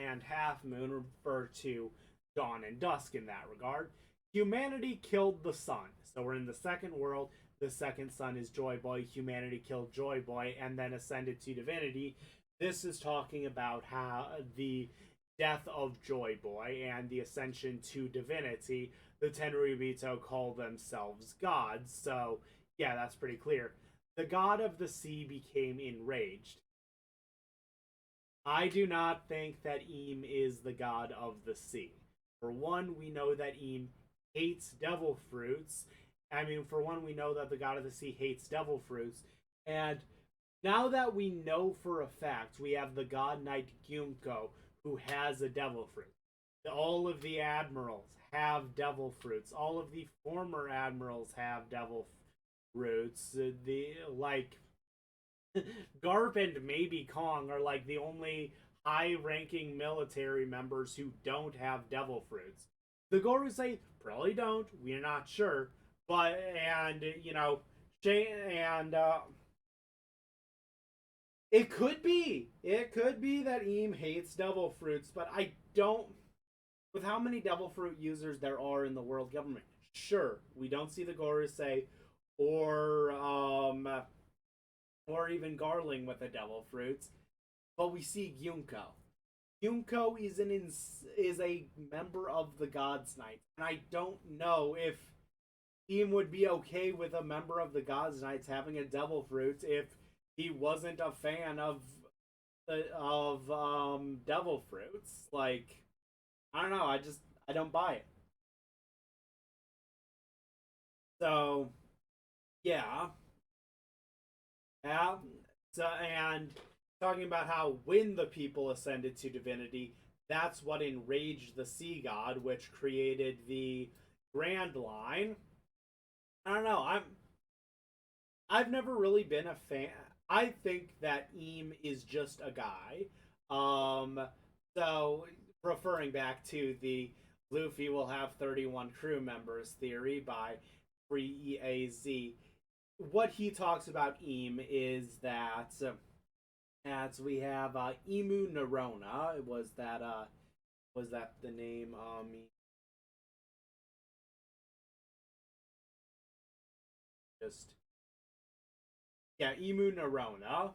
and Half Moon refer to dawn and dusk in that regard. Humanity killed the sun. So we're in the second world. The second sun is Joy Boy. Humanity killed Joy Boy and then ascended to divinity. This is talking about how the death of Joy Boy and the ascension to divinity. The Tenryubito call themselves gods. So, yeah, that's pretty clear. The god of the sea became enraged. I do not think that Eam is the god of the sea. For one, we know that Eam hates devil fruits. I mean, for one, we know that the god of the sea hates devil fruits. And now that we know for a fact, we have the god knight Gyunko, who has a devil fruit. All of the admirals have devil fruits. All of the former admirals have devil fruits. Garp and maybe Kong are like the only high-ranking military members who don't have devil fruits. The Gorosei probably don't. We're not sure, but and it could be. It could be that Eam hates devil fruits, but I don't. With how many devil fruit users there are in the world government, sure, we don't see the Gorosei or or even Garling with the devil fruits, but we see Gyunko. Gyunko is a member of the Gods Knights, and I don't know if Eam would be okay with a member of the Gods Knights having a devil fruit if he wasn't a fan of devil fruits. Like, I don't know. I don't buy it. So yeah, yeah. And talking about how when the people ascended to divinity, that's what enraged the sea god, which created the Grand Line. I don't know. I've never really been a fan. I think that Eam is just a guy. Um, so referring back to the Luffy will have 31 crew members theory by Free EAZ, what he talks about Eam is that as we have Imu Nerona, was that the name? Just yeah, Imu Nerona,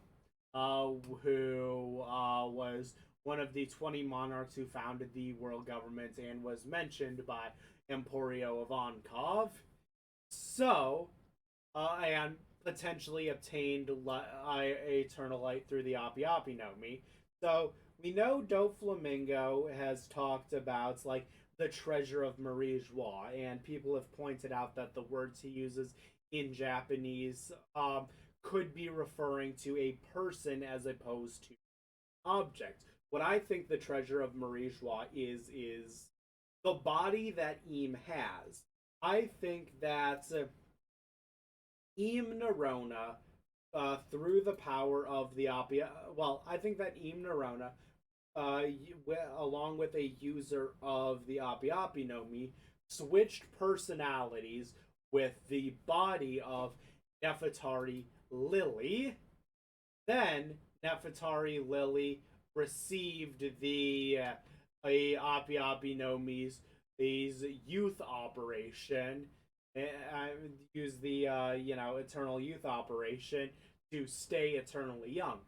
who was one of the 20 monarchs who founded the world government and was mentioned by Emporio Ivankov. So, and potentially obtained eternal light through the Api Api no Mi. So we know Doflamingo has talked about like the treasure of Marie Joie, and people have pointed out that the words he uses in Japanese could be referring to a person as opposed to object. What I think the treasure of Marie Joie is the body that Eam has. I think that Eam Nerona, through the power of the Appia, well, I think that Eam Nerona, along with a user of the Api Api no Mi, switched personalities with the body of Nefertari Lily. Then Nefertari Lily received the Api Api no Mi's these youth operation. I use the eternal youth operation to stay eternally young.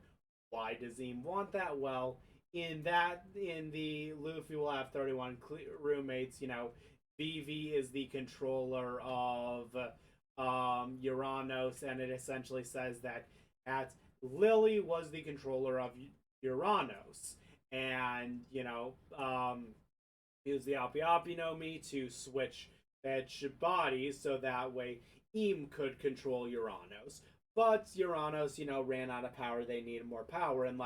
Why does Zim want that? Well, in the Luffy will have 31 roommates. Vivi is the controller of Uranus, and it essentially says that at Lily was the controller of Uranus, and use the Api Api no Mi to switch bodies so that way Eam could control Uranus. But Uranus, ran out of power. They needed more power, and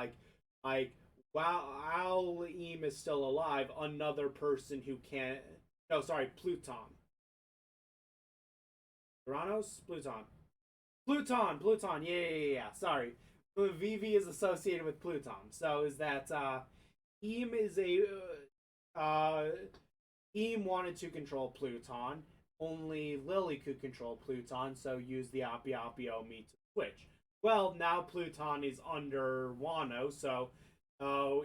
while Eam is still alive, another person who can. No, sorry, Pluton. Uranus, Pluton. Yeah. Sorry, Vivi is associated with Pluton. So is that Eam is a Eam wanted to control Pluton. Only Lily could control Pluton, so use the Api Api Omi to switch. Well, now Pluton is under Wano, so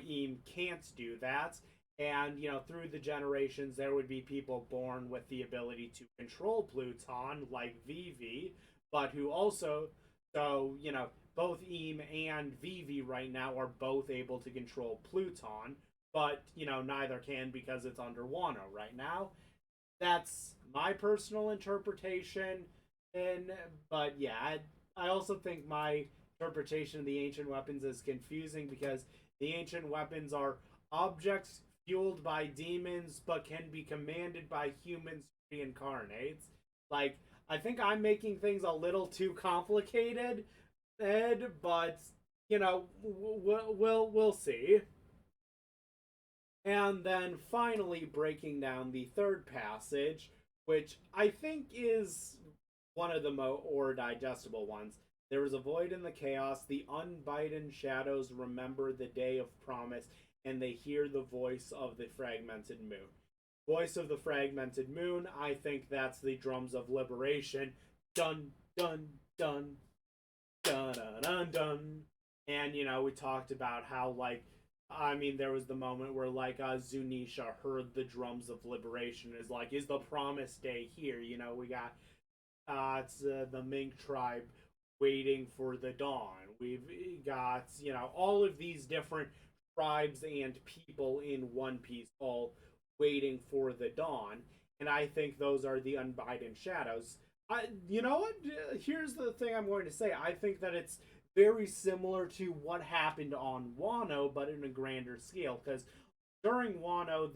Eam can't do that. And, through the generations, there would be people born with the ability to control Pluton, like Vivi, but who also, both Eam and Vivi right now are both able to control Pluton, but, neither can because it's under Wano right now. That's my personal interpretation. But yeah, I also think my interpretation of the ancient weapons is confusing because the ancient weapons are objects fueled by demons but can be commanded by humans reincarnates. Like, I think I'm making things a little too complicated, Ed, but we'll see. And then finally breaking down the third passage, which I think is one of the more digestible ones. There is a void in the chaos. The unbidden shadows remember the day of promise, and they hear the voice of the fragmented moon. Voice of the fragmented moon, I think that's the drums of liberation. Dun, dun, dun, dun, dun, dun, dun. And, we talked about how, there was the moment where, Zunisha heard the drums of liberation. Is the promised day here? We got, it's the Mink tribe waiting for the dawn. We've got, all of these different tribes and people in One Piece all waiting for the dawn. And I think those are the unbidden shadows. You know what? Here's the thing I'm going to say. I think that it's very similar to what happened on Wano, but in a grander scale. Because during Wano,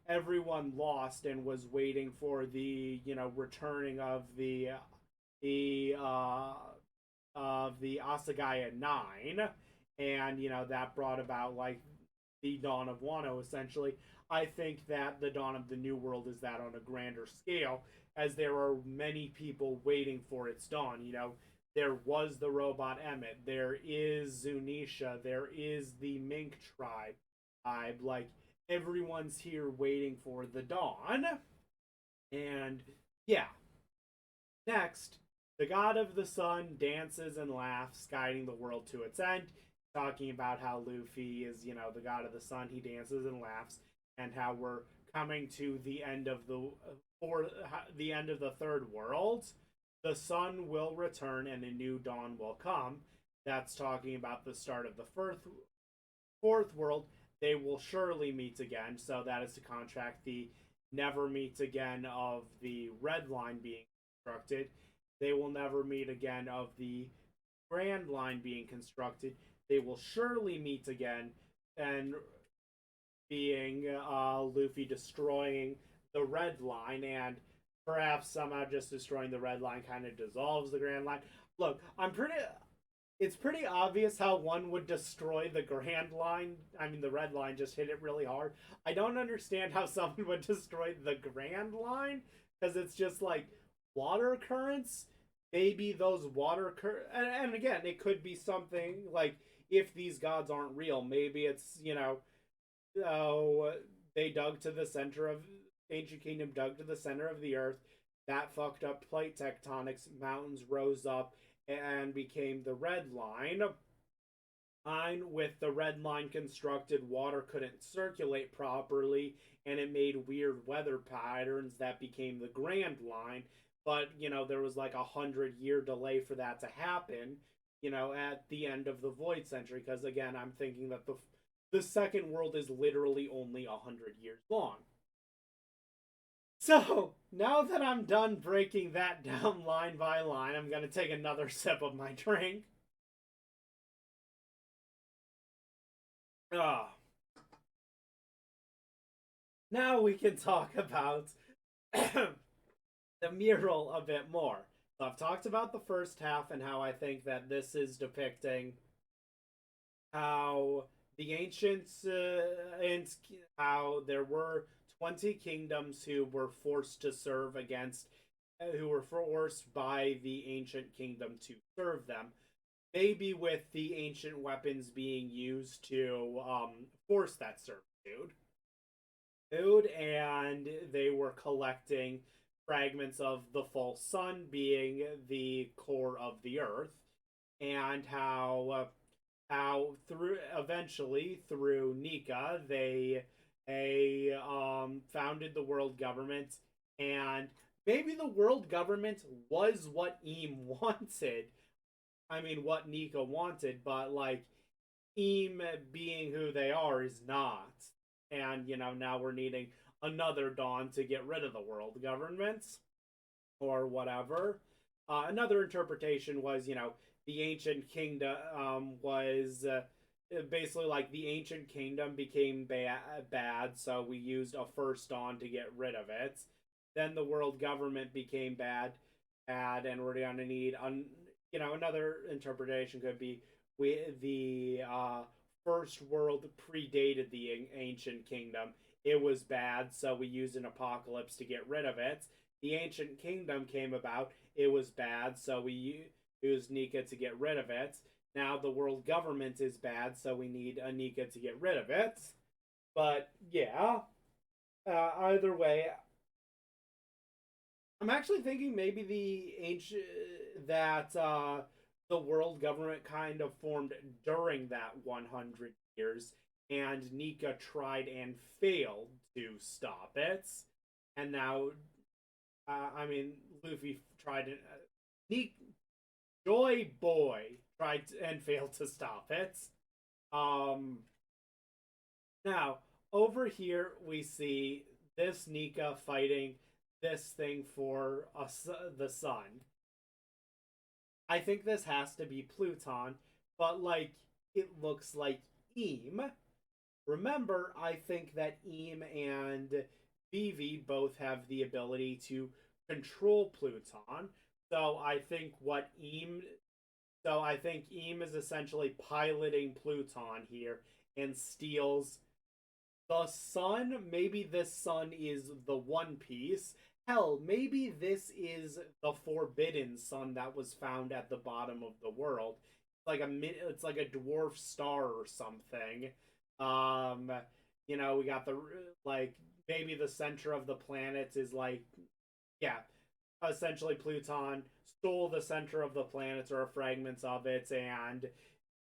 everyone lost and was waiting for the, returning of the Asagaya Nine, and that brought about the dawn of Wano. Essentially, I think that the dawn of the New World is that on a grander scale, as there are many people waiting for its dawn. There was the robot Emmet. There is Zunisha. There is the Mink tribe. Everyone's here waiting for the dawn. And yeah. Next, the god of the sun dances and laughs, guiding the world to its end. Talking about how Luffy is, the god of the sun. He dances and laughs, and how we're coming to the end of the end of the third world. The sun will return and a new dawn will come. That's talking about the start of the fourth world. They will surely meet again. So that is to contract the never meet again of the red line being constructed. They will never meet again of the grand line being constructed. They will surely meet again, and being Luffy destroying the red line, and perhaps somehow just destroying the red line kind of dissolves the grand line. Look, it's pretty obvious how one would destroy the grand line. The red line just hit it really hard. I don't understand how someone would destroy the grand line, because it's just water currents. Maybe those water currents, and again, it could be something if these gods aren't real, maybe it's they dug to the center of ancient kingdom, dug to the center of the earth. That fucked up plate tectonics. Mountains rose up and became the red line. line with the red line constructed, water couldn't circulate properly, and it made weird weather patterns that became the Grand Line. But there was like 100-year delay for that to happen. At the end of the Void Century, because again, I'm thinking that the second world is literally only 100 years long. So now that I'm done breaking that down line by line, I'm gonna take another sip of my drink. Ah, now we can talk about the mural a bit more. So I've talked about the first half and how I think that this is depicting how the ancients and how there were 20 kingdoms who were forced to serve against, who were forced by the ancient kingdom to serve them. Maybe with the ancient weapons being used to force that servitude. And they were collecting fragments of the false sun being the core of the earth, and how through eventually through Nika they founded the world government, and maybe the world government was what Eam wanted. I mean, what Nika wanted, but like Eam being who they are is not. And now we're needing another Dawn to get rid of the world governments or whatever. Another interpretation was, the ancient kingdom was basically like the ancient kingdom became bad, so we used a first Dawn to get rid of it. Then the world government became bad, and we're gonna need another interpretation could be the first world predated the ancient kingdom. It was bad, so we used an apocalypse to get rid of it. The ancient kingdom came about. It was bad, so we used Nika to get rid of it. Now the world government is bad, so we need a Nika to get rid of it. But yeah, either way, I'm actually thinking maybe the ancient that the world government kind of formed during that 100 years, and Nika tried and failed to stop it, and now, I mean, Luffy tried to, Nika, Joy Boy tried and failed to stop it. Um, Now over here we see this Nika fighting this thing for the sun. I think this has to be Pluton, but like it looks like Eam. Remember, I think that Eam and Vivi both have the ability to control Pluton. So I think what Eam so I think Eam is essentially piloting Pluton here and steals the sun. Maybe this sun is the One Piece. Hell, maybe this is the forbidden sun that was found at the bottom of the world. It's like a dwarf star or something. Um, we got the like maybe the center of the planet is like, yeah, essentially Pluton stole the center of the planet or fragments of it, and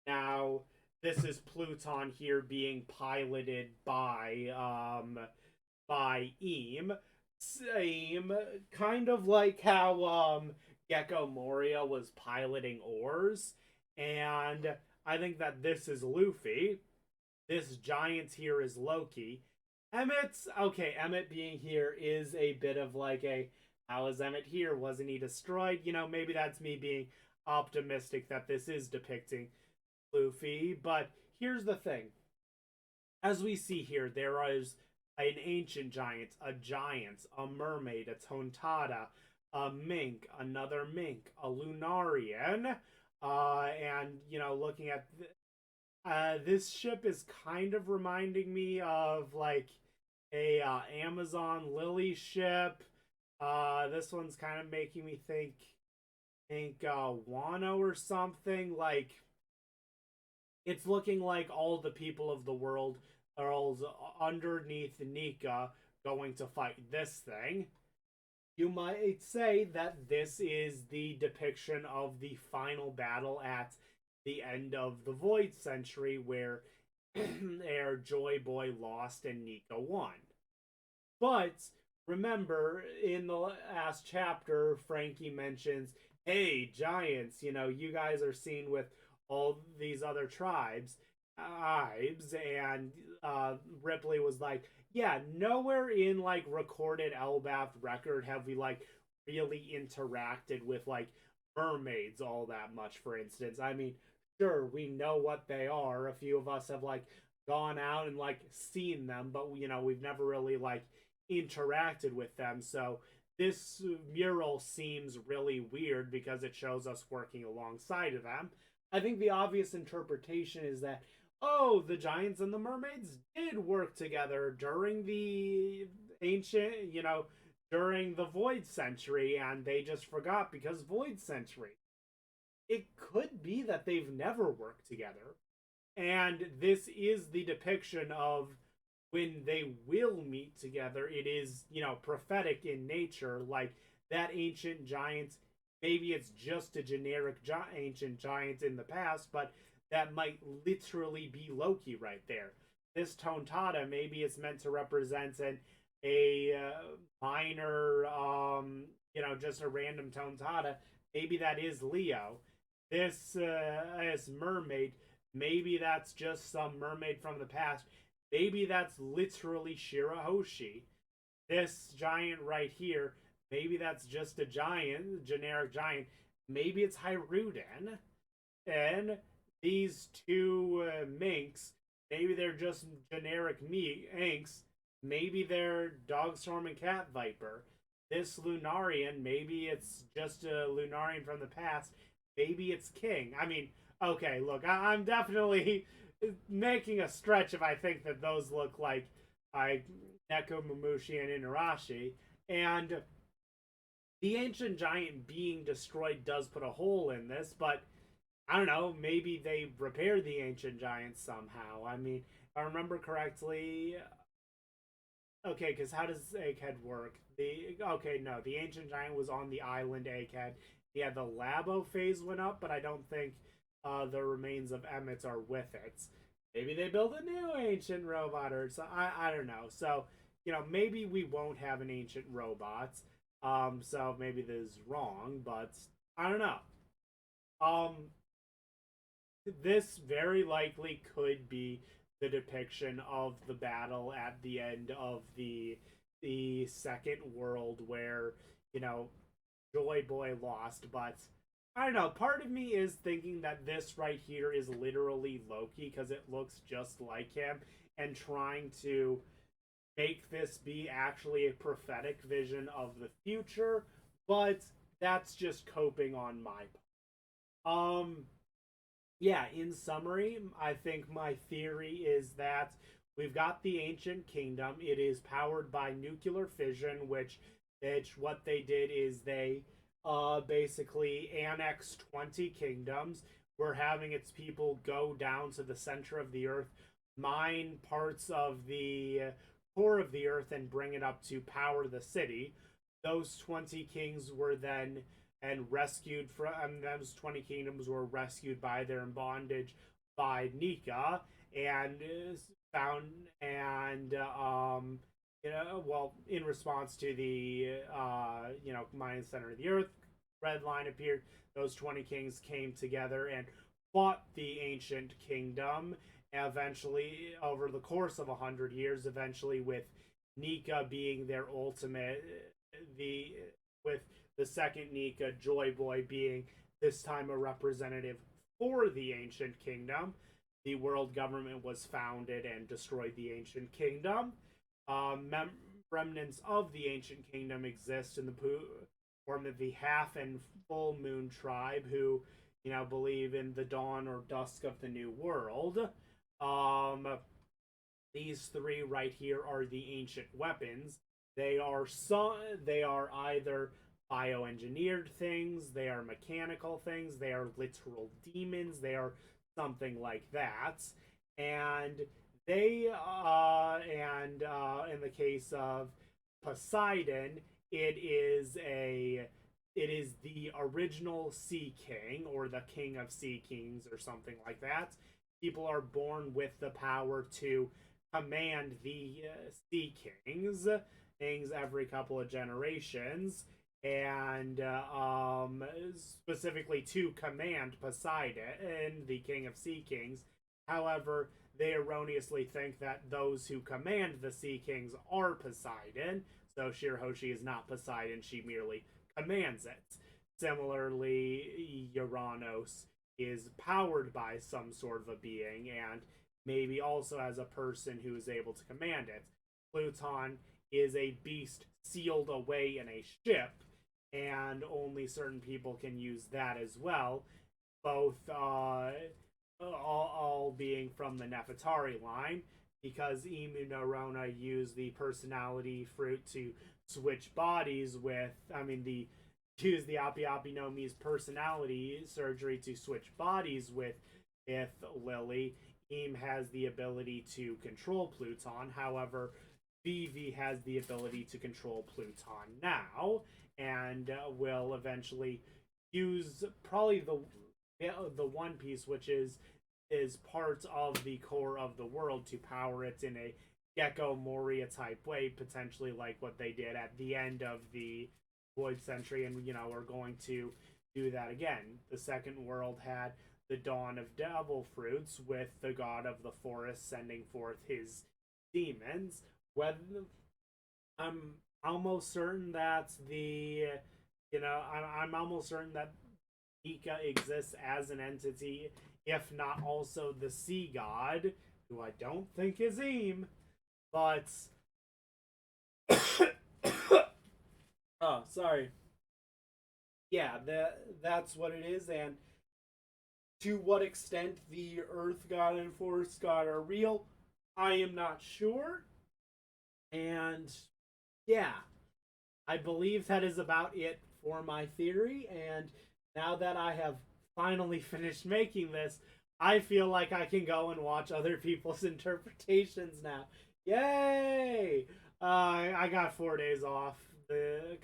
now this is Pluton here being piloted by Eam. Same kind of like how Gecko Moria was piloting Oars, and I think that this is Luffy. This giant here is Loki. Emmett's okay. Emmett being here is a bit of like a how is Emmett here? Wasn't he destroyed? Maybe that's me being optimistic that this is depicting Luffy. But here's the thing. As we see here, there is an ancient giant, a mermaid, a tontada, a mink, another mink, a Lunarian, and looking at this ship is kind of reminding me of like a Amazon Lily ship. This one's kind of making me think Wano or something. Like it's looking like all the people of the world are all underneath Nika going to fight this thing. You might say that this is the depiction of the final battle at the end of the Void Century, where Joy Boy lost and Nika won. But remember, in the last chapter, Frankie mentions, "Hey, giants, you guys are seen with all these other tribes," and Ripley was like, "Yeah, nowhere in like recorded Elbath record have we like really interacted with like mermaids all that much. For instance, I mean, sure, we know what they are. A few of us have like gone out and like seen them, but we've never really like interacted with them. So this mural seems really weird because it shows us working alongside of them. I think the obvious interpretation is that, oh, the giants and the mermaids did work together during the ancient, during the Void Century, and they just forgot because Void Century. It could be that they've never worked together, and this is the depiction of when they will meet together. It is, prophetic in nature, like that ancient giant. Maybe it's just a generic ancient giant in the past, but that might literally be Loki right there. This Tontada, maybe it's meant to represent a minor, just a random Tontada. Maybe that is Leo. This mermaid, maybe that's just some mermaid from the past. Maybe that's literally Shirahoshi. This giant right here, maybe that's just a generic giant. Maybe it's Hiruden. And these two minks, maybe they're just generic minks. Maybe they're Dogstorm and Cat Viper. This Lunarian, maybe it's just a Lunarian from the past. Maybe it's King. I mean, okay, look, I'm definitely making a stretch if I think that those look like Neko, Mamushi, and Inarashi. And the ancient giant being destroyed does put a hole in this, but I don't know, maybe they repaired the ancient giant somehow. I mean, if I remember correctly, okay, because how does Egghead work? The ancient giant was on the island Egghead. Yeah, the Labo phase went up, but I don't think the remains of Emmett are with it. Maybe they build a new ancient robot or so. I don't know. So maybe we won't have an ancient robot. So maybe this is wrong, but I don't know. Um, this very likely could be the depiction of the battle at the end of the second world where Joy Boy lost. But I don't know, part of me is thinking that this right here is literally Loki because it looks just like him, and trying to make this be actually a prophetic vision of the future. But that's just coping on my part. Yeah, in summary, I think my theory is that we've got the ancient kingdom. It is powered by nuclear fission, which what they did is they basically annexed 20 kingdoms. We're having its people go down to the center of the earth, mine parts of the core of the earth, and bring it up to power the city. Those 20 kings were then and rescued from those 20 kingdoms were rescued by their bondage by Nika, and found and well, in response to the Mayan center of the earth, red line appeared. Those 20 kings came together and fought the ancient kingdom. Eventually, over the course of 100 years, eventually with Nika being their ultimate, the with the second Nika, Joy Boy, being this time a representative for the ancient kingdom. The world government was founded and destroyed the ancient kingdom. Remnants of the ancient kingdom exist in the form of the half and full moon tribe, who believe in the dawn or dusk of the new world. These three right here are the ancient weapons. They are either bioengineered things, they are mechanical things, they are literal demons, they are something like that. And in the case of Poseidon, it is a it is the original Sea King, or the King of Sea Kings, or something like that. People are born with the power to command the Sea Kings every couple of generations, and specifically to command Poseidon, the King of Sea Kings. However, they erroneously think that those who command the Sea Kings are Poseidon. So Shirahoshi is not Poseidon, she merely commands it. Similarly, Uranus is powered by some sort of a being, and maybe also as a person who is able to command it. Pluton is a beast sealed away in a ship, and only certain people can use that as well. Both all being from the Nefertari line, because Imu no Rona used the personality fruit to switch bodies with, use the Api Api no Mi's personality surgery to switch bodies with Lily. Im has the ability to control Pluton. However, Vivi has the ability to control Pluton now, and will eventually use probably the One Piece, which is part of the core of the world, to power it in a Gecko Moria type way, potentially like what they did at the end of the Void Century, and we're going to do that again. The second world had the dawn of devil fruits, with the god of the forest sending forth his demons. Whether I'm almost certain that I'm almost certain that Ika exists as an entity, if not also the sea god, who I don't think is Im, but oh, sorry. Yeah, that's what it is, and to what extent the Earth God and Forest God are real, I am not sure. And yeah, I believe that is about it for my theory. And now that I have finally finished making this, I feel like I can go and watch other people's interpretations now. Yay! I got 4 days off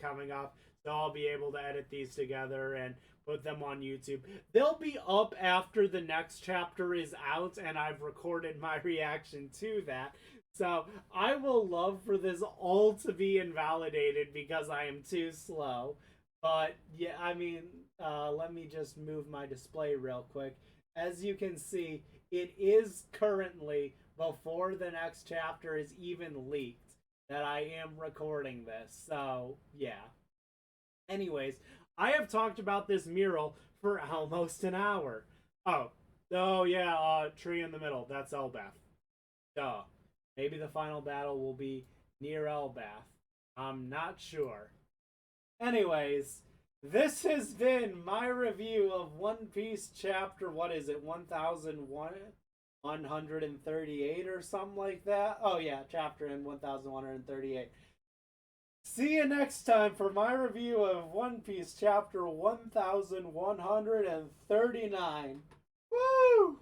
coming up, so I'll be able to edit these together and put them on YouTube. They'll be up after the next chapter is out, and I've recorded my reaction to that. So I will love for this all to be invalidated because I am too slow. But yeah, let me just move my display real quick. As you can see, it is currently, before the next chapter is even leaked, that I am recording this. So yeah. Anyways, I have talked about this mural for almost an hour. Oh yeah, tree in the middle. That's Elbaf. Duh. Maybe the final battle will be near Elbaf. I'm not sure. Anyways, this has been my review of One Piece chapter, what is it, 1138 or something like that? Oh yeah, chapter in 1138. See you next time for my review of One Piece chapter 1139. Woo!